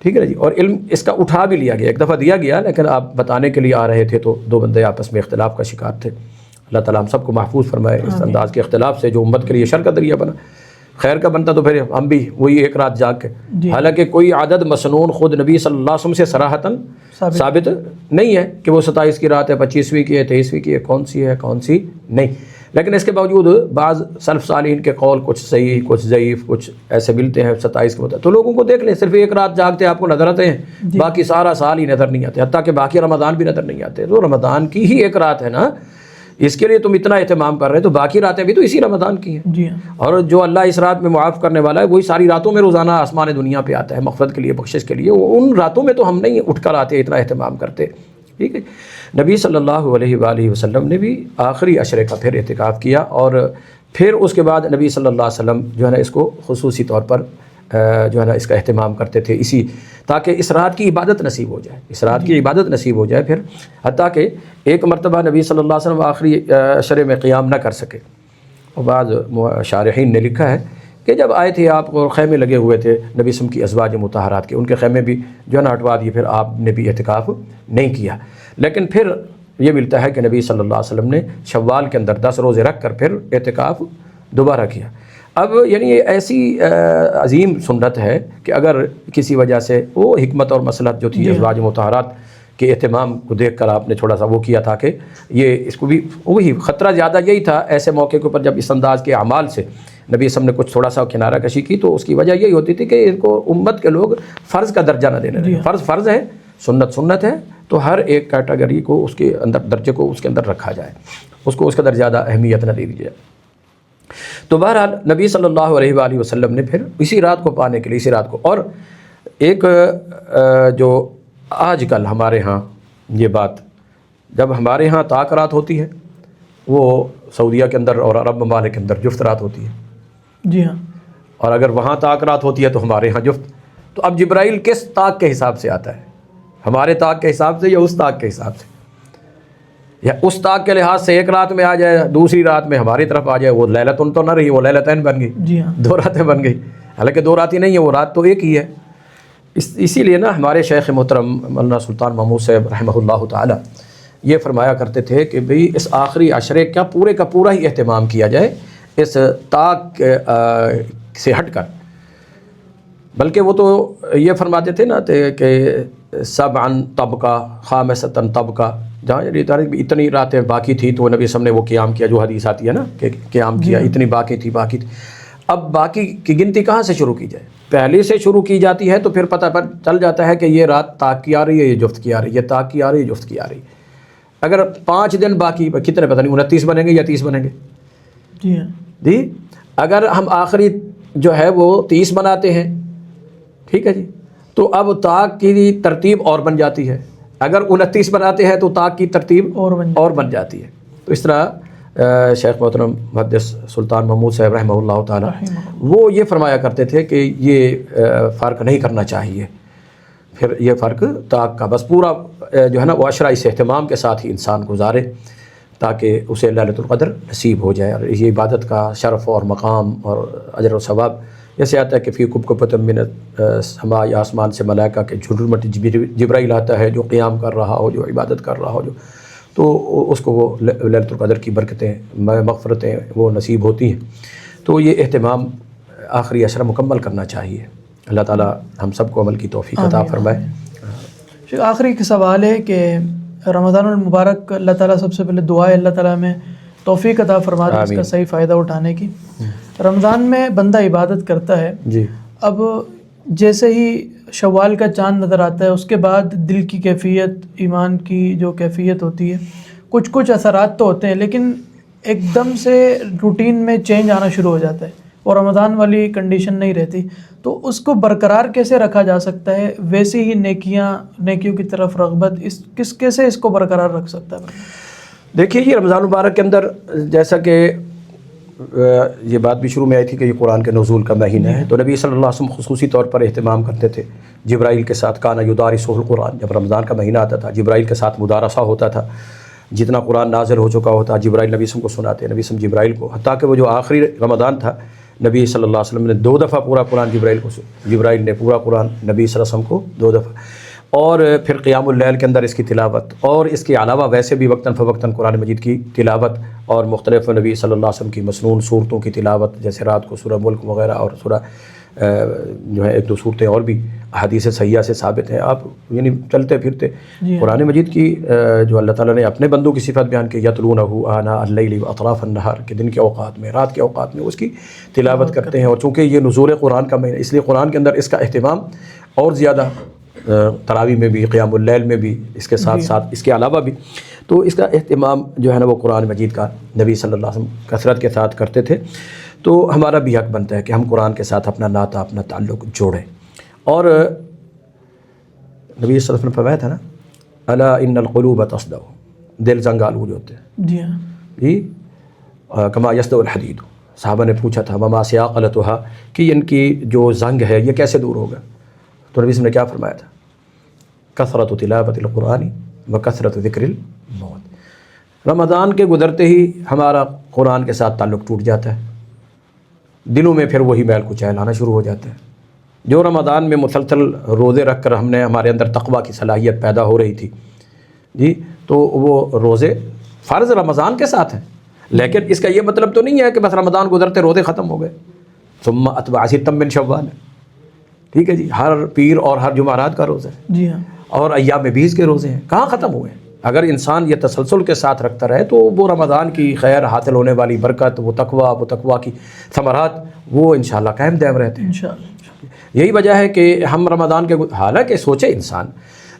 Speaker 2: ٹھیک ہے نا جی، اور علم اس کا اٹھا بھی لیا گیا، ایک دفعہ دیا گیا لیکن آپ بتانے کے لیے آ رہے تھے تو دو بندے آپس میں اختلاف کا شکار تھے. اللہ تعالیٰ ہم سب کو محفوظ فرمائے اس انداز کے اختلاف سے جو امت کے لیے شر کا ذریعہ بنا. خیر کا بنتا تو پھر ہم بھی وہی ایک رات جاگ کے، حالانکہ کوئی عدد مسنون خود نبی صلی اللہ علیہ وسلم سے صراحتاً ثابت نہیں ہے کہ وہ 27 کی رات ہے، 25ویں کی ہے، 23ویں کی ہے، کون سی ہے کون سی نہیں. لیکن اس کے باوجود بعض سلف صالحین کے قول کچھ صحیح کچھ ضعیف کچھ ایسے ملتے ہیں 27 کے ہوتا ہے. تو لوگوں کو دیکھ لیں، صرف ایک رات جاگتے آپ کو نظر آتے ہیں، باقی سارا سال ہی نظر نہیں آتے، حتیٰ کہ باقی رمضان بھی نظر نہیں آتے. تو رمضان کی ہی ایک رات ہے نا، اس کے لیے تم اتنا اہتمام کر رہے تو باقی راتیں بھی تو اسی رمضان کی ہیں.
Speaker 1: جی.
Speaker 2: اور جو اللہ اس رات میں معاف کرنے والا ہے وہی ساری راتوں میں روزانہ آسمان دنیا پہ آتا ہے مغفرت کے لیے، بخشش کے لیے. ان راتوں میں تو ہم نہیں اٹھ کر آتے، اتنا اہتمام کرتے. ٹھیک ہے. نبی صلی اللہ علیہ وآلہ وسلم نے بھی آخری عشرے کا پھر اعتکاف کیا، اور پھر اس کے بعد نبی صلی اللہ علیہ وسلم جو ہے نا اس کو خصوصی طور پر جو ہے نا اس کا اہتمام کرتے تھے، اسی تاکہ اس رات کی عبادت نصیب ہو جائے، اس رات کی عبادت نصیب ہو جائے. پھر حتیٰ کہ ایک مرتبہ نبی صلی اللہ علیہ وسلم آخری عشرے میں قیام نہ کر سکے، اور بعض شارحین نے لکھا ہے کہ جب آئے تھے آپ کو خیمے لگے ہوئے تھے نبی وسلم کی ازواج مطہرات کے، ان کے خیمے بھی جو ہے نا ہٹوا دیے، پھر آپ نے بھی اعتکاف نہیں کیا. لیکن پھر یہ ملتا ہے کہ نبی صلی اللہ علیہ وسلم نے شوال کے اندر 10 روزے رکھ کر پھر اعتکاف دوبارہ کیا. اب یعنی یہ ایسی عظیم سنت ہے کہ اگر کسی وجہ سے وہ حکمت اور مصلحت جو تھی ازواج مطہرات کے اہتمام کو دیکھ کر آپ نے تھوڑا سا وہ کیا تھا کہ یہ اس کو بھی وہی خطرہ زیادہ یہی تھا ایسے موقع کے اوپر جب اس انداز کے اعمال سے نبی صلی اللہ علیہ وسلم نے کچھ تھوڑا سا کنارہ کشی کی تو اس کی وجہ یہی ہوتی تھی کہ ان کو امت کے لوگ فرض کا درجہ نہ دینے لگے. فرض ہے، سنت ہے، تو ہر ایک کیٹیگری کو اس کے اندر درجے کو اس کے اندر رکھا جائے، اس کو اس کا درجہ زیادہ اہمیت نہ دے دی جائے. تو بہرحال نبی صلی اللہ علیہ وآلہ وسلم نے پھر اسی رات کو پانے کے لیے اسی رات کو، اور ایک جو آج کل ہمارے ہاں یہ بات، جب ہمارے ہاں طاق رات ہوتی ہے وہ سعودیہ کے اندر اور عرب ممالک کے اندر جفت رات ہوتی ہے.
Speaker 1: جی ہاں.
Speaker 2: اور اگر وہاں طاق رات ہوتی ہے تو ہمارے ہاں جفت. تو اب جبرائیل کس طاق کے حساب سے آتا ہے؟ ہمارے طاق کے حساب سے یا اس طاق کے حساب سے؟ یا اس طاق کے لحاظ سے ایک رات میں آ جائے، دوسری رات میں ہماری طرف آ جائے، وہ لیلتن تو نہ رہی، وہ لیلتین بن گئی.
Speaker 1: جی ہاں.
Speaker 2: 2 راتیں بن گئی، حالانکہ 2 راتیں نہیں ہیں، وہ رات تو ایک ہی ہے. اسی لیے نا ہمارے شیخ محترم مولانا سلطان محمود صاحب رحمہ اللہ تعالی یہ فرمایا کرتے تھے کہ بھئی اس آخری عشرے کا پورے کا پورا ہی اہتمام کیا جائے اس طاق سے ہٹ کر. بلکہ وہ تو یہ فرماتے تھے نا کہ سبعاً طبقہ خامسۃً طبقہ، جہاں اتنی راتیں باقی تھی تو نبی صلی اللہ علیہ وسلم نے وہ قیام کیا، جو حدیث آتی ہے نا کہ قیام کیا، اتنی باقی تھی. اب باقی کی گنتی کہاں سے شروع کی جائے؟ پہلے سے شروع کی جاتی ہے تو پھر پتہ چل جاتا ہے کہ یہ رات طاق کی آ رہی ہے، یہ جفت کی آ رہی ہے، یہ طاق کی آ رہی ہے، جفت کی آ رہی ہے. اگر 5 دن باقی، کتنے پتہ نہیں 29 بنیں گے یا 30 بنیں گے.
Speaker 1: جی ہاں.
Speaker 2: جی اگر ہم آخری جو ہے وہ 30 بناتے ہیں، ٹھیک ہے جی، تو اب طاق کی ترتیب اور بن جاتی ہے، اگر 29 بناتے ہیں تو طاق کی ترتیب اور بن جاتی ہے۔ تو اس طرح شیخ محترم محدث سلطان محمود صاحب رحمہ اللہ تعالیٰ وہ یہ فرمایا کرتے تھے کہ یہ فرق نہیں کرنا چاہیے، پھر یہ فرق طاق کا بس پورا جو ہے نا وہ عشرہ اس اہتمام کے ساتھ ہی انسان گزارے تاکہ اسے لیلۃ القدر نصیب ہو جائے۔ اور یہ عبادت کا شرف اور مقام اور اجر و ثواب جیسے آتا ہے کہ فی کبکبۃ من السماء، یا آسمان سے ملائکہ کے جھرمٹ جبرائیل آتا ہے جو قیام کر رہا ہو، جو عبادت کر رہا ہو، جو تو اس کو وہ لیلۃ القدر کی برکتیں مغفرتیں وہ نصیب ہوتی ہیں۔ تو یہ اہتمام آخری عشرہ مکمل کرنا چاہیے۔ اللہ تعالیٰ ہم سب کو عمل کی توفیق عطا فرمائے۔
Speaker 1: آخری ایک سوال ہے کہ رمضان المبارک اللہ تعالیٰ سب سے پہلے دعا ہے اللہ تعالیٰ میں توفیق عطا فرما دے اس کا صحیح فائدہ اٹھانے کی۔ رمضان میں بندہ عبادت کرتا ہے
Speaker 2: جی،
Speaker 1: اب جیسے ہی شوال کا چاند نظر آتا ہے اس کے بعد دل کی کیفیت، ایمان کی جو کیفیت ہوتی ہے، کچھ اثرات تو ہوتے ہیں لیکن ایک دم سے روٹین میں چینج آنا شروع ہو جاتا ہے اور رمضان والی کنڈیشن نہیں رہتی، تو اس کو برقرار کیسے رکھا جا سکتا ہے؟ ویسے ہی نیکیوں کی طرف رغبت کیسے اس کو برقرار رکھ سکتا ہے؟
Speaker 2: دیکھیے یہ رمضان مبارک کے اندر جیسا کہ یہ بات بھی شروع میں آئی تھی کہ یہ قرآن کے نزول کا مہینہ ہے، تو نبی صلی اللہ علیہ وسلم خصوصی طور پر اہتمام کرتے تھے جبرائیل کے ساتھ، کانا یدارسہ القرآن، جب رمضان کا مہینہ آتا تھا جبرائیل کے ساتھ مدارسہ ہوتا تھا، جتنا قرآن نازل ہو چکا ہوتا جبرائیل نبی صلی اللہ علیہ وسلم کو سناتے، نبی صلی اللہ علیہ وسلم جبرائیل کو، حتیٰ کہ وہ جو آخری رمضان تھا نبی صلی اللہ علیہ وسلم نے 2 دفعہ پورا قرآن جبرائیل نے پورا قرآن نبی صلی اللہ علیہ وسلم کو 2 دفعہ، اور پھر قیام اللیل کے اندر اس کی تلاوت، اور اس کے علاوہ ویسے بھی وقتاً فوقتاً قرآن مجید کی تلاوت اور مختلف نبی صلی اللہ علیہ وسلم کی مسنون صورتوں کی تلاوت، جیسے رات کو سورہ ملک وغیرہ اور سورہ جو ہے 1-2 صورتیں اور بھی احادیث صحیحہ سے ثابت ہیں۔ آپ یعنی چلتے پھرتے قرآن مجید کی جو اللہ تعالیٰ نے اپنے بندوں کی صفت بیان کی، یتلونہ آناء اللیل واطراف النہار، کہ دن کے اوقات میں، رات کے اوقات میں اس کی تلاوت کرتے ہیں، اور چونکہ یہ نزول قرآن کا مہینہ اس لیے قرآن کے اندر اس کا اہتمام اور زیادہ، تراویح میں بھی، قیام اللیل میں بھی، اس کے ساتھ ساتھ اس کے علاوہ بھی، تو اس کا اہتمام جو ہے نا وہ قرآن مجید کا نبی صلی اللہ علیہ وسلم کثرت کے ساتھ کرتے تھے۔ تو ہمارا بھی حق بنتا ہے کہ ہم قرآن کے ساتھ اپنا ناطہ، اپنا تعلق جوڑیں۔ اور نبی صلی اللہ علیہ وسلم نے فرمایا تھا نا، الا ان القلوب تصدع، دل زنگ آلود ہوتے ہیں،
Speaker 1: جی ہاں
Speaker 2: جی، کما یصدع الحدید۔ صحابہ نے پوچھا تھا وما سیاقلتها، کہ ان کی جو زنگ ہے یہ کیسے دور ہوگا؟ تو نبی صلی اللہ علیہ وسلم نے کیا فرمایا تھا؟ کثرت تلاوت القرآن و کثرت ذکر الموت۔ رمضان کے گزرتے ہی ہمارا قرآن کے ساتھ تعلق ٹوٹ جاتا ہے، دلوں میں پھر وہی میل کچیل آنا شروع ہو جاتا ہے۔ جو رمضان میں مسلسل روزے رکھ کر ہمارے اندر تقویٰ کی صلاحیت پیدا ہو رہی تھی جی، تو وہ روزے فرض رمضان کے ساتھ ہیں، لیکن اس کا یہ مطلب تو نہیں ہے کہ بس رمضان گزرتے روزے ختم ہو گئے۔ ثم اتبع ستا من شوال، ٹھیک ہے جی، ہر پیر اور ہر جمعرات کا روزہ ہے،
Speaker 1: جی ہاں، اور
Speaker 2: ایام بیس کے روزے ہیں، کہاں ختم ہوئے ہیں؟ اگر انسان یہ تسلسل کے ساتھ رکھتا رہے تو وہ رمضان کی خیر حاصل ہونے والی برکت، وہ تقویٰ کی ثمرات وہ انشاءاللہ قائم دائم رہتے ہیں انشاءاللہ۔ یہی وجہ ہے کہ ہم رمضان کے حالانکہ سوچے انسان،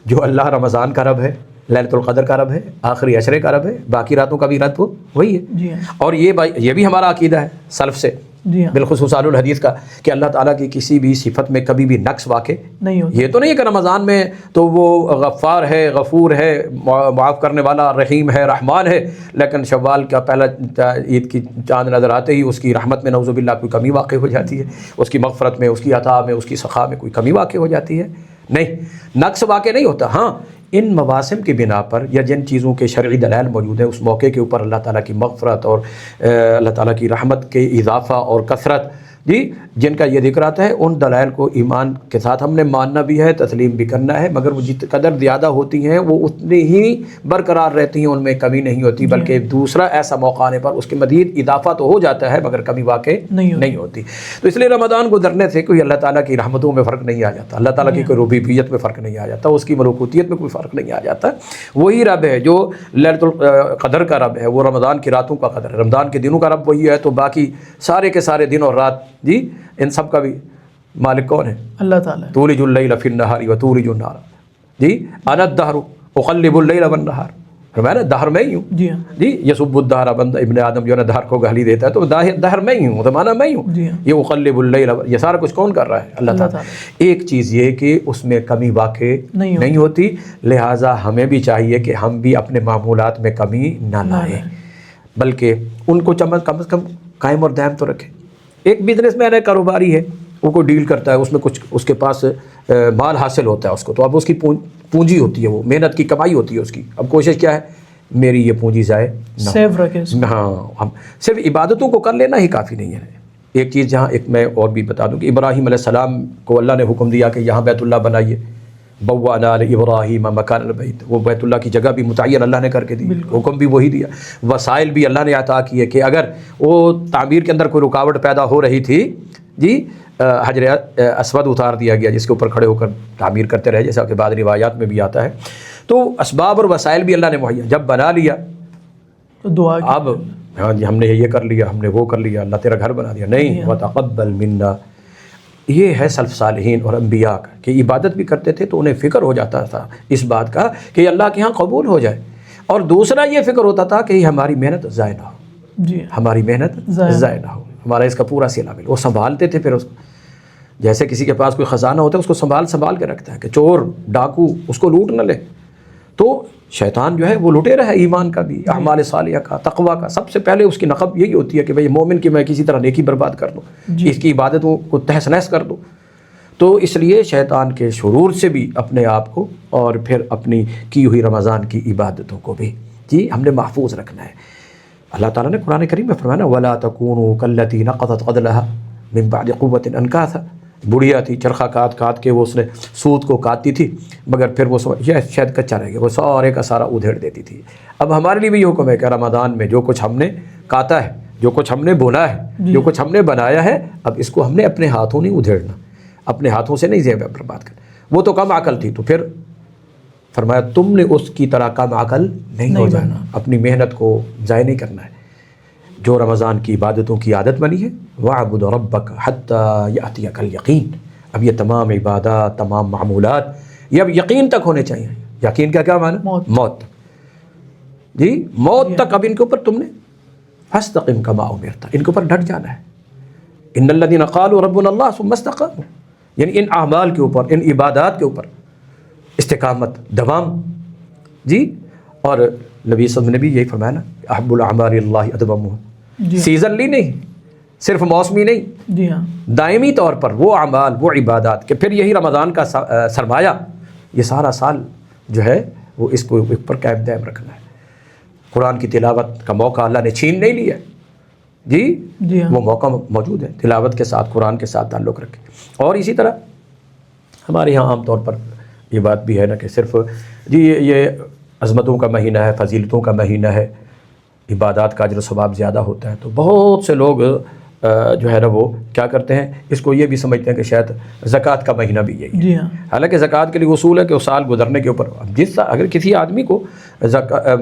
Speaker 2: جو اللہ رمضان کا رب ہے، لیلۃ القدر کا رب ہے، آخری عشرے کا رب ہے، باقی راتوں کا بھی رب وہی ہے،
Speaker 1: جی ہاں،
Speaker 2: اور یہ بھی ہمارا عقیدہ ہے سلف سے،
Speaker 1: جی ہاں،
Speaker 2: بالخصوص اہل الحدیث کا، کہ اللہ تعالیٰ کی کسی بھی صفت میں کبھی بھی نقص واقع
Speaker 1: نہیں ہوتا۔
Speaker 2: یہ تو نہیں ہے کہ رمضان میں تو وہ غفار ہے، غفور ہے، معاف کرنے والا، رحیم ہے، رحمان ہے، لیکن شوال کا پہلا عید کی چاند نظر آتے ہی اس کی رحمت میں نعوذ باللہ کوئی کمی واقع ہو جاتی ہے، اس کی مغفرت میں، اس کی عطا میں، اس کی سخا میں کوئی کمی واقع ہو جاتی ہے؟ نہیں، نقص واقع نہیں ہوتا۔ ہاں، ان مواسم کی بنا پر یا جن چیزوں کے شرعی دلائل موجود ہیں اس موقع کے اوپر اللہ تعالیٰ کی مغفرت اور اللہ تعالیٰ کی رحمت کے اضافہ اور کثرت جی جن کا یہ ذکر آتا ہے، ان دلائل کو ایمان کے ساتھ ہم نے ماننا بھی ہے، تسلیم بھی کرنا ہے، مگر وہ جت قدر زیادہ ہوتی ہیں وہ اتنی ہی برقرار رہتی ہیں، ان میں کمی نہیں ہوتی، بلکہ دوسرا ایسا موقع آنے پر اس کے مزید اضافہ تو ہو جاتا ہے مگر کمی واقع نہیں ہوتی۔ تو اس لیے رمضان گزرنے سے کوئی اللہ تعالیٰ کی رحمتوں میں فرق نہیں آ جاتا، اللہ تعالیٰ کی کوئی ربوبیت میں فرق نہیں آ جاتا، اس کی ملکوتیت میں کوئی فرق نہیں آ جاتا۔ وہی رب ہے جو لیلۃ القدر کا رب ہے، وہ رمضان کی راتوں کا قدر ہے، رمضان کے دنوں کا رب وہی ہے، تو باقی سارے کے سارے دن اور رات جی ان سب کا بھی مالک کون ہے؟ اللہ تعالیٰ۔ تولج اللیل فی النہار وتولج النہار جی انا الدہر اقلب اللیل والنہار، فرمایا نا دہر میں ہی ہوں.
Speaker 1: جی ہاں.
Speaker 2: جی یسب الدہر، بندہ ابن آدم جو ہے نا دہر کو گالی دیتا ہے تو دہر میں ہی ہوں، زمانہ میں ہی ہوں.
Speaker 1: جی ہاں.
Speaker 2: یہ اقلب اللیل، یہ سارا کچھ کون کر رہا ہے؟ اللہ تعالیٰ. ایک چیز یہ کہ اس میں کمی واقع نہیں ہوتی، لہٰذا ہمیں بھی چاہیے کہ ہم بھی اپنے معمولات میں کمی نہ لائیں، بلکہ ان کو کم از کم قائم اور دائم تو رکھیں. ایک بزنس مین ہے، کاروباری ہے، وہ کو ڈیل کرتا ہے، اس میں کچھ اس کے پاس مال حاصل ہوتا ہے اس کو، تو اب اس کی پونجی ہوتی ہے، وہ محنت کی کمائی ہوتی ہے اس کی. اب کوشش کیا ہے؟ میری یہ پونجی ضائع نہ
Speaker 1: سیو رکھے.
Speaker 2: ہاں، ہم صرف عبادتوں کو کر لینا ہی کافی نہیں ہے. ایک چیز جہاں ایک میں اور بھی بتا دوں کہ ابراہیم علیہ السلام کو اللہ نے حکم دیا کہ یہاں بیت اللہ بنائیے، بوّأنا لإبراہیم مکان البیت، وہ بیت اللہ کی جگہ بھی متعین اللہ نے کر کے دی، حکم بھی وہی دیا، وسائل بھی اللہ نے عطا کیے کہ اگر وہ تعمیر کے اندر کوئی رکاوٹ پیدا ہو رہی تھی جی حجر اسود اتار دیا گیا جس کے اوپر کھڑے ہو کر تعمیر کرتے رہے، جیسا کہ بعض روایات میں بھی آتا ہے. تو اسباب اور وسائل بھی اللہ نے مہیا، جب بنا لیا
Speaker 1: تو دعا
Speaker 2: اب ہاں جی ہم نے یہ کر لیا، ہم نے وہ کر لیا، اللہ تیرا گھر بنا دیا. نہیں، وتقبل منا، یہ ہے سلف صالحین اور انبیاء کا کہ عبادت بھی کرتے تھے تو انہیں فکر ہو جاتا تھا اس بات کا کہ اللہ کے ہاں قبول ہو جائے، اور دوسرا یہ فکر ہوتا تھا کہ ہماری محنت ضائع نہ ہو.
Speaker 1: جی
Speaker 2: ہماری محنت ضائع نہ ہو، ہمارا اس کا پورا صلہ ملے. وہ سنبھالتے تھے، پھر اس کو جیسے کسی کے پاس کوئی خزانہ ہوتا ہے اس کو سنبھال کے رکھتا ہے کہ چور ڈاکو اس کو لوٹ نہ لے. تو شیطان جو ہے وہ لٹے رہا ہے ایمان کا بھی، اعمال صالحہ کا، تقویٰ کا. سب سے پہلے اس کی نقب یہی ہوتی ہے کہ بھئی مومن کی میں کسی طرح نیکی برباد کر دوں، اس کی عبادتوں کو تہس نہس کر دوں. تو اس لیے شیطان کے شرور سے بھی اپنے آپ کو اور پھر اپنی کی ہوئی رمضان کی عبادتوں کو بھی جی ہم نے محفوظ رکھنا ہے. اللہ تعالیٰ نے قرآن کریم میں فرمایا نا وَلَا تَكُونُوا كَالَّتِي نَقَضَتْ غَزْلَهَا مِن بَعْدِ قُوَّةٍ أَنْكَاثًا. بڑھیا تھی، چرخہ کاٹ کے وہ اس نے سوت کو کاٹتی تھی، مگر پھر وہ یہ شاید کچا رہ گیا، وہ سارے کا سارا ادھیڑ دیتی تھی. اب ہمارے لیے بھی یہ حکم ہے کہ رمضان میں جو کچھ ہم نے کاتا ہے، جو کچھ ہم نے بونا ہے، جو کچھ ہم نے بنایا ہے، اب اس کو ہم نے اپنے ہاتھوں نہیں ادھیڑنا، اپنے ہاتھوں سے نہیں زیب برباد کرنا. وہ تو کم عقل تھی، تو پھر فرمایا تم نے اس کی طرح کم عقل نہیں ہو جانا، اپنی محنت کو ضائع نہیں کرنا ہے. جو رمضان کی عبادتوں کی عادت بنی ہے وَاعْبُدْ رَبَّكَ حَتَّى يَأْتِيَكَ الْيَقِينُ. اب یہ تمام عبادات، تمام معمولات یہ اب یقین تک ہونے چاہیے. یقین کا کیا معنی؟ موت جی، موت تک. اب ان کے اوپر تم نے فَاسْتَقِمْ كَمَا أُمِرْتَ، ان کے اوپر ڈٹ جانا ہے. إِنَّ الَّذِينَ قَالُوا رَبُّنَا اللَّهُ ثُمَّ اسْتَقَامُوا، یعنی ان اعمال کے اوپر، ان عبادات کے اوپر استقامت، دوام جی. اور نبی صلی اللہ علیہ وسلم نے بھی یہی فرمایا نا احب الاعمال اللہ ادومها. سیزنلی نہیں، صرف موسمی نہیں،
Speaker 1: جی ہاں،
Speaker 2: دائمی طور پر وہ اعمال، وہ عبادات کہ پھر یہی رمضان کا سرمایہ یہ سارا سال جو ہے وہ اس کو اوپر قائم دائم رکھنا ہے. قرآن کی تلاوت کا موقع اللہ نے چھین نہیں لیا جی ہاں. وہ موقع موجود ہے، تلاوت کے ساتھ، قرآن کے ساتھ تعلق رکھیں. اور اسی طرح ہمارے یہاں عام طور پر یہ بات بھی ہے نا کہ صرف جی یہ عظمتوں کا مہینہ ہے، فضیلتوں کا مہینہ ہے، عبادات کا اجر و ثواب زیادہ ہوتا ہے، تو بہت سے لوگ جو ہے نا وہ کیا کرتے ہیں، اس کو یہ بھی سمجھتے ہیں کہ شاید زکوٰۃ کا مہینہ بھی یہی ہے.
Speaker 1: جی ہاں.
Speaker 2: حالانکہ زکوٰۃ کے لیے اصول ہے کہ وہ سال گزرنے کے اوپر اگر کسی آدمی کو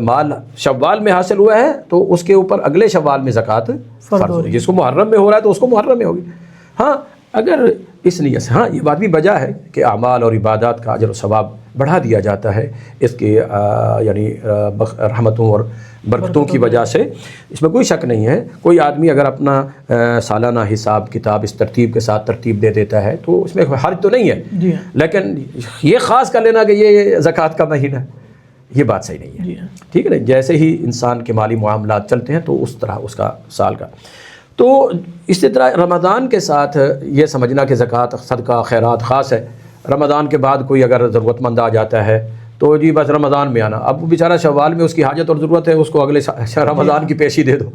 Speaker 2: مال شوال میں حاصل ہوا ہے تو اس کے اوپر اگلے شوال میں زکوٰۃ فرض ہوگی. جس کو محرم میں ہو رہا ہے تو اس کو محرم میں ہوگی. ہاں اگر اس نیت سے، ہاں یہ بات بھی بجا ہے کہ اعمال اور عبادات کا اجر و ثواب بڑھا دیا جاتا ہے اس کے یعنی رحمتوں اور برکتوں کی وجہ سے، اس میں کوئی شک نہیں ہے. کوئی آدمی اگر اپنا سالانہ حساب کتاب اس ترتیب کے ساتھ ترتیب دے دیتا ہے تو اس میں حرج تو نہیں ہے، لیکن یہ خاص کر لینا کہ یہ زکوٰۃ کا مہینہ ہے، یہ بات صحیح نہیں ہے. ٹھیک ہے نا، جیسے ہی انسان کے مالی معاملات چلتے ہیں تو اس طرح اس کا سال کا. تو اسی طرح رمضان کے ساتھ یہ سمجھنا کہ زکوٰۃ، صدقہ، خیرات خاص ہے. رمضان کے بعد کوئی اگر ضرورت مند آ جاتا ہے تو جی بس رمضان میں آنا، اب وہ بیچارہ شوال میں اس کی حاجت اور ضرورت ہے، اس کو اگلے رمضان کی پیشی دے دو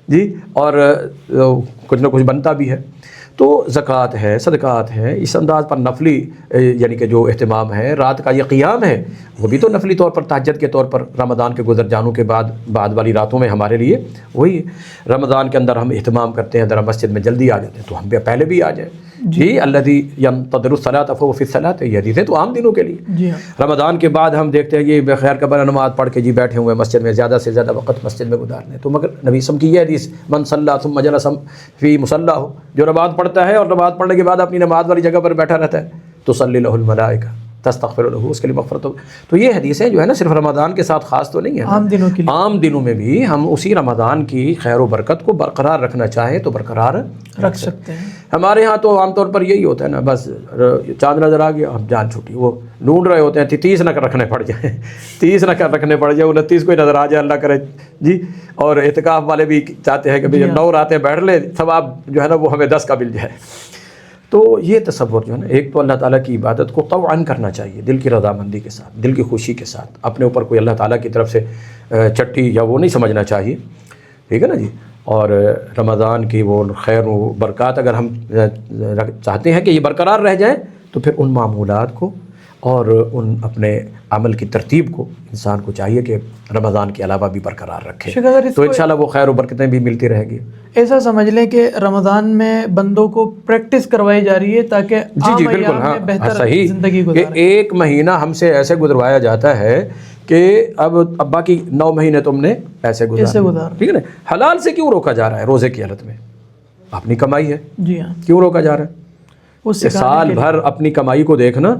Speaker 2: جی. اور کچھ نہ کچھ بنتا بھی ہے. تو زکوٰۃ ہے، صدقات ہیں، اس انداز پر نفلی یعنی کہ جو اہتمام ہے، رات کا یہ قیام ہے، وہ بھی تو نفلی طور پر تہجد کے طور پر رمضان کے گزر جانوں کے بعد والی راتوں میں ہمارے لیے وہی رمضان کے اندر ہم اہتمام کرتے ہیں، ذرا مسجد میں جلدی آ جاتے ہیں تو ہم پہلے بھی آ جائیں جی. الذی ینتظر الصلاۃ فهو فی الصلاۃ، یہ حدیث ہے تو عام دنوں کے لیے. رمضان کے بعد ہم دیکھتے ہیں یہ بخیر قبل نماز پڑھ کے جی بیٹھے ہوئے مسجد میں، زیادہ سے زیادہ وقت مسجد میں گزار لیں. تو مگر نبی وسلم کی یہ حدیث من صلی ثم جلس فی مصلاه، جو نماز پڑھتا ہے اور نماز پڑھنے کے بعد اپنی نماز والی جگہ پر بیٹھا رہتا ہے تو تصلی لہ الملائکہ تستغفر له اس کے لیے مغفرت ہو. تو یہ حدیثیں جو ہے نا صرف رمضان کے ساتھ خاص تو نہیں ہے,
Speaker 1: عام دنوں کے لیے,
Speaker 2: عام دنوں میں بھی ہم اسی رمضان کی خیر و برکت کو برقرار رکھنا چاہیں تو برقرار
Speaker 1: رکھ سکتے ہیں.
Speaker 2: ہمارے ہاں تو عام طور پر یہی ہوتا ہے نا, بس چاند نظر آ گیا ہم جان چھوٹی, وہ ڈھونڈ رہے ہوتے ہیں 30 نہ رکھنے پڑ جائیں 30 نہ رکھنے پڑ جائے, 29 کوئی نظر آ جائے اللہ کرے جی. اور اعتکاف والے بھی چاہتے ہیں کہ بھئی 9 راتیں بیٹھ لیں, ثواب جو ہے نا وہ ہمیں 10 کا مل جائے. تو یہ تصور جو ہے نا, ایک تو اللہ تعالیٰ کی عبادت کو طوعاً کرنا چاہیے, دل کی رضامندی کے ساتھ, دل کی خوشی کے ساتھ, اپنے اوپر کوئی اللہ تعالیٰ کی طرف سے چٹی یا وہ نہیں سمجھنا چاہیے, ٹھیک ہے نا جی. اور رمضان کی وہ خیر و برکات اگر ہم چاہتے ہیں کہ یہ برقرار رہ جائیں تو پھر ان معمولات کو اور ان اپنے عمل کی ترتیب کو انسان کو چاہیے کہ رمضان کے علاوہ بھی برقرار رکھے, تو انشاءاللہ وہ خیر و برکتیں بھی ملتی رہیں گی.
Speaker 1: ایسا سمجھ لیں کہ رمضان میں بندوں کو پریکٹس کروائی جا رہی ہے تاکہ
Speaker 2: جی بالکل ہاں
Speaker 1: بہتر
Speaker 2: صحیح
Speaker 1: زندگی
Speaker 2: کہ ایک مہینہ ہم سے ایسے گزروایا جاتا ہے کہ اب باقی 9 مہینے تم نے ایسے گزار, ٹھیک ہے نا. حلال سے کیوں روکا جا رہا ہے روزے کی حالت میں؟ اپنی کمائی ہے,
Speaker 1: جی ہاں,
Speaker 2: کیوں روکا جا رہا ہے؟ سال بھر اپنی کمائی کو دیکھنا,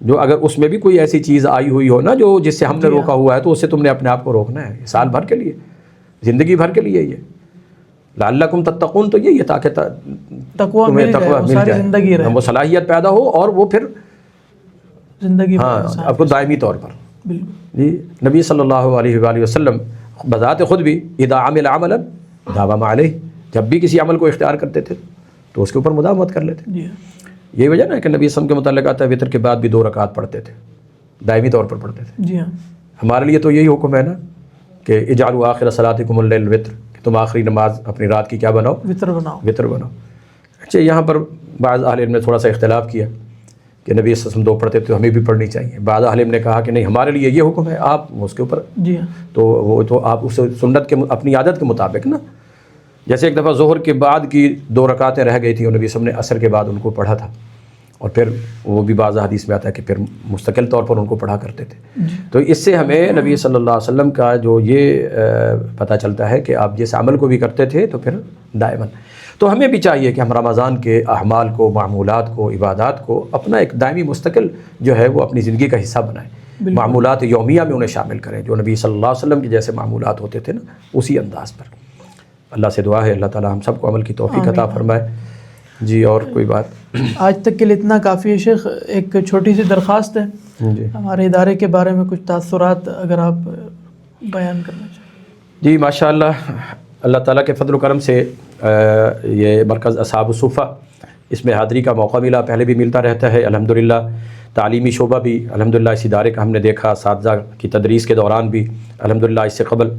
Speaker 2: جو اگر اس میں بھی کوئی ایسی چیز آئی ہوئی ہو نا جو جس سے ہم نے روکا ہوا ہے تو اس سے تم نے اپنے آپ کو روکنا ہے. سال بھر کے لیے, زندگی بھر کے لیے, یہ لعلکم تتقون, تو یہی ہے تاکہ تمہیں تقویٰ مل جائے, وہ صلاحیت پیدا ہو اور وہ پھر
Speaker 1: زندگی
Speaker 2: ہاں آپ کو دائمی طور پر. جی نبی صلی اللہ علیہ وآلہ وسلم بذات خود بھی اذا عمل عملا داوم علیہ, جب بھی کسی عمل کو اختیار کرتے تھے تو اس کے اوپر مداومت کر لیتے. یہی وجہ نا کہ نبی صلی اللہ علیہ وسلم کے متعلق آتا ہے وطر کے بعد بھی 2 رکعات پڑھتے تھے, دائمی طور پر پڑھتے تھے.
Speaker 1: جی ہاں,
Speaker 2: ہمارے لیے تو یہی حکم ہے نا کہ اجعلوا آخر صلاتکم اللیل وطر, کہ تم آخری نماز اپنی رات کی کیا بناؤ؟ وطر بناؤ. اچھا یہاں پر بعض اہل علم نے تھوڑا سا اختلاف کیا کہ نبی صلی اللہ علیہ وسلم 2 پڑھتے تو ہمیں بھی پڑھنی چاہیے. بعض اہل علم نے کہا کہ نہیں ہمارے لیے یہ حکم ہے, آپ اس کے اوپر
Speaker 1: جی ہاں,
Speaker 2: تو وہ تو آپ اس سنت کے اپنی عادت کے مطابق نا, جیسے ایک دفعہ ظہر کے بعد کی 2 رکعتیں رہ گئی تھیں اور نبی صلی اللہ علیہ وسلم نے عصر کے بعد ان کو پڑھا تھا, اور پھر وہ بھی بعض حدیث میں آتا ہے کہ پھر مستقل طور پر ان کو پڑھا کرتے تھے. تو اس سے ہمیں نبی صلی اللہ علیہ وسلم کا جو یہ پتہ چلتا ہے کہ آپ جس عمل کو بھی کرتے تھے تو پھر دائماً. تو ہمیں بھی چاہیے کہ ہم رمضان کے اعمال کو, معمولات کو, عبادات کو اپنا ایک دائمی مستقل جو ہے وہ اپنی زندگی کا حصہ بنائیں, معمولات یومیہ میں انہیں شامل کریں, جو نبی صلی اللہ علیہ وسلم کے جیسے معمولات ہوتے تھے نا اسی انداز پر. اللہ سے دعا ہے اللہ تعالی ہم سب کو عمل کی توفیق عطا فرمائے. جی اور کوئی بات؟
Speaker 1: آج تک کے لیے اتنا کافی ہے شیخ. ایک چھوٹی سی درخواست ہے, ہمارے ادارے کے بارے میں کچھ تاثرات اگر آپ بیان کرنا چاہیں.
Speaker 2: جی ماشاء اللہ, اللہ تعالیٰ کے فضل و کرم سے یہ مرکز اصحاب الصفہ اس میں حاضری کا موقع ملا, پہلے بھی ملتا رہتا ہے الحمدللہ. تعلیمی شعبہ بھی الحمدللہ اس ادارے کا ہم نے دیکھا, اساتذہ کی تدریس کے دوران بھی الحمدللہ اس سے قبل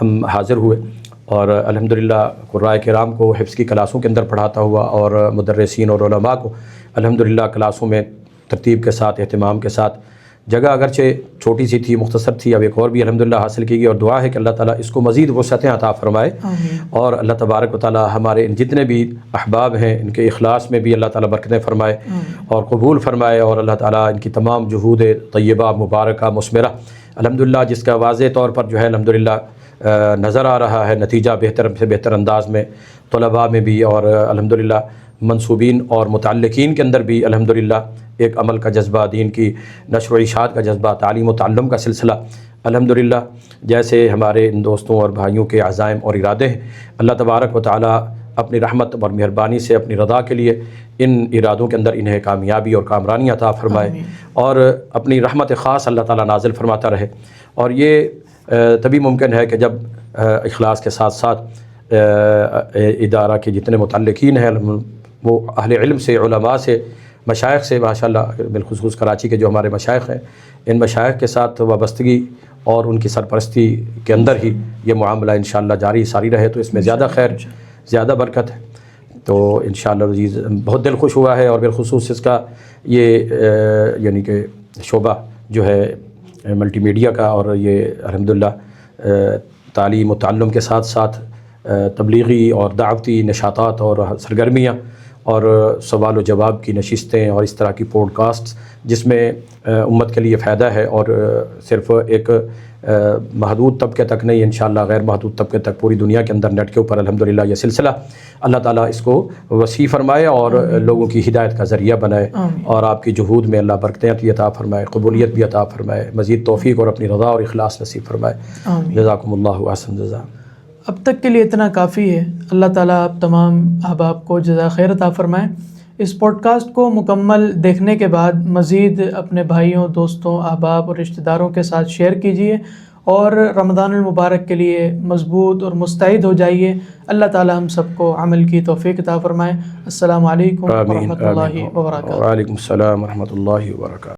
Speaker 2: ہم حاضر ہوئے, اور الحمدللہ قرائے کرام کو حفظ کی کلاسوں کے اندر پڑھاتا ہوا, اور مدرسین اور علماء کو الحمدللہ کلاسوں میں ترتیب کے ساتھ, اہتمام کے ساتھ. جگہ اگرچہ چھوٹی سی تھی, مختصر تھی, اب ایک اور بھی الحمدللہ حاصل کی گئی, اور دعا ہے کہ اللہ تعالیٰ اس کو مزید وسعتیں عطا فرمائے. اور اللہ تبارک و تعالیٰ ہمارے جتنے بھی احباب ہیں ان کے اخلاص میں بھی اللہ تعالیٰ برکتیں فرمائے اور قبول فرمائے, اور اللہ تعالیٰ ان کی تمام جہود طیبہ مبارکہ مثمرہ الحمدللہ جس کا واضح طور پر جو ہے الحمدللہ نظر آ رہا ہے نتیجہ بہتر سے بہتر انداز میں طلباء میں بھی, اور الحمدللہ منصوبین اور متعلقین کے اندر بھی الحمدللہ ایک عمل کا جذبہ, دین کی نشر و اشاعت کا جذبہ, تعلیم و تعلم کا سلسلہ الحمدللہ جیسے ہمارے ان دوستوں اور بھائیوں کے عزائم اور ارادے ہیں. اللہ تبارک و تعالیٰ اپنی رحمت اور مہربانی سے اپنی رضا کے لیے ان ارادوں کے اندر انہیں کامیابی اور کامرانی عطا فرمائے, اور اپنی رحمت خاص اللہ تعالیٰ نازل فرماتا رہے. اور یہ تبھی ممکن ہے کہ جب اخلاص کے ساتھ ساتھ ادارہ کے جتنے متعلقین ہیں وہ اہل علم سے, علماء سے, مشائخ سے ماشاءاللہ, بالخصوص کراچی کے جو ہمارے مشائخ ہیں ان مشائخ کے ساتھ وابستگی اور ان کی سرپرستی کے اندر ہی یہ معاملہ انشاءاللہ جاری ساری رہے تو اس میں زیادہ خیر, زیادہ برکت ہے. تو انشاءاللہ عزیز بہت دل خوش ہوا ہے, اور بالخصوص اس کا یہ یعنی کہ شعبہ جو ہے ملٹی میڈیا کا, اور یہ الحمدللہ تعلیم و تعلم کے ساتھ ساتھ تبلیغی اور دعوتی نشاطات اور سرگرمیاں اور سوال و جواب کی نشستیں اور اس طرح کی پوڈ کاسٹس جس میں امت کے لیے فائدہ ہے, اور صرف ایک محدود طبقے تک نہیں، انشاءاللہ غیر محدود طبقے تک پوری دنیا کے اندر نیٹ کے اوپر الحمدللہ یہ سلسلہ اللہ تعالیٰ اس کو وسیع فرمائے اور لوگوں کی ہدایت کا ذریعہ بنائے، اور آپ کی جہود میں اللہ برکتیں عطا فرمائے، قبولیت بھی عطا فرمائے، مزید توفیق اور اپنی رضا اور اخلاص نصیب فرمائے۔ جزاکم اللہ احسن جزا۔
Speaker 1: اب تک کے لیے اتنا کافی ہے۔ اللہ تعالیٰ آپ تمام احباب کو جزائے خیر عطا فرمائے۔ اس پوڈ کاسٹ کو مکمل دیکھنے کے بعد مزید اپنے بھائیوں، دوستوں، احباب اور رشتہ داروں کے ساتھ شیئر کیجیے، اور رمضان المبارک کے لیے مضبوط اور مستعد ہو جائیے۔ اللہ تعالیٰ ہم سب کو عمل کی توفیق عطا فرمائے۔ السلام علیکم ورحمۃ اللہ وبرکاتہ۔
Speaker 2: وعلیکم السلام ورحمۃ اللہ وبرکاتہ۔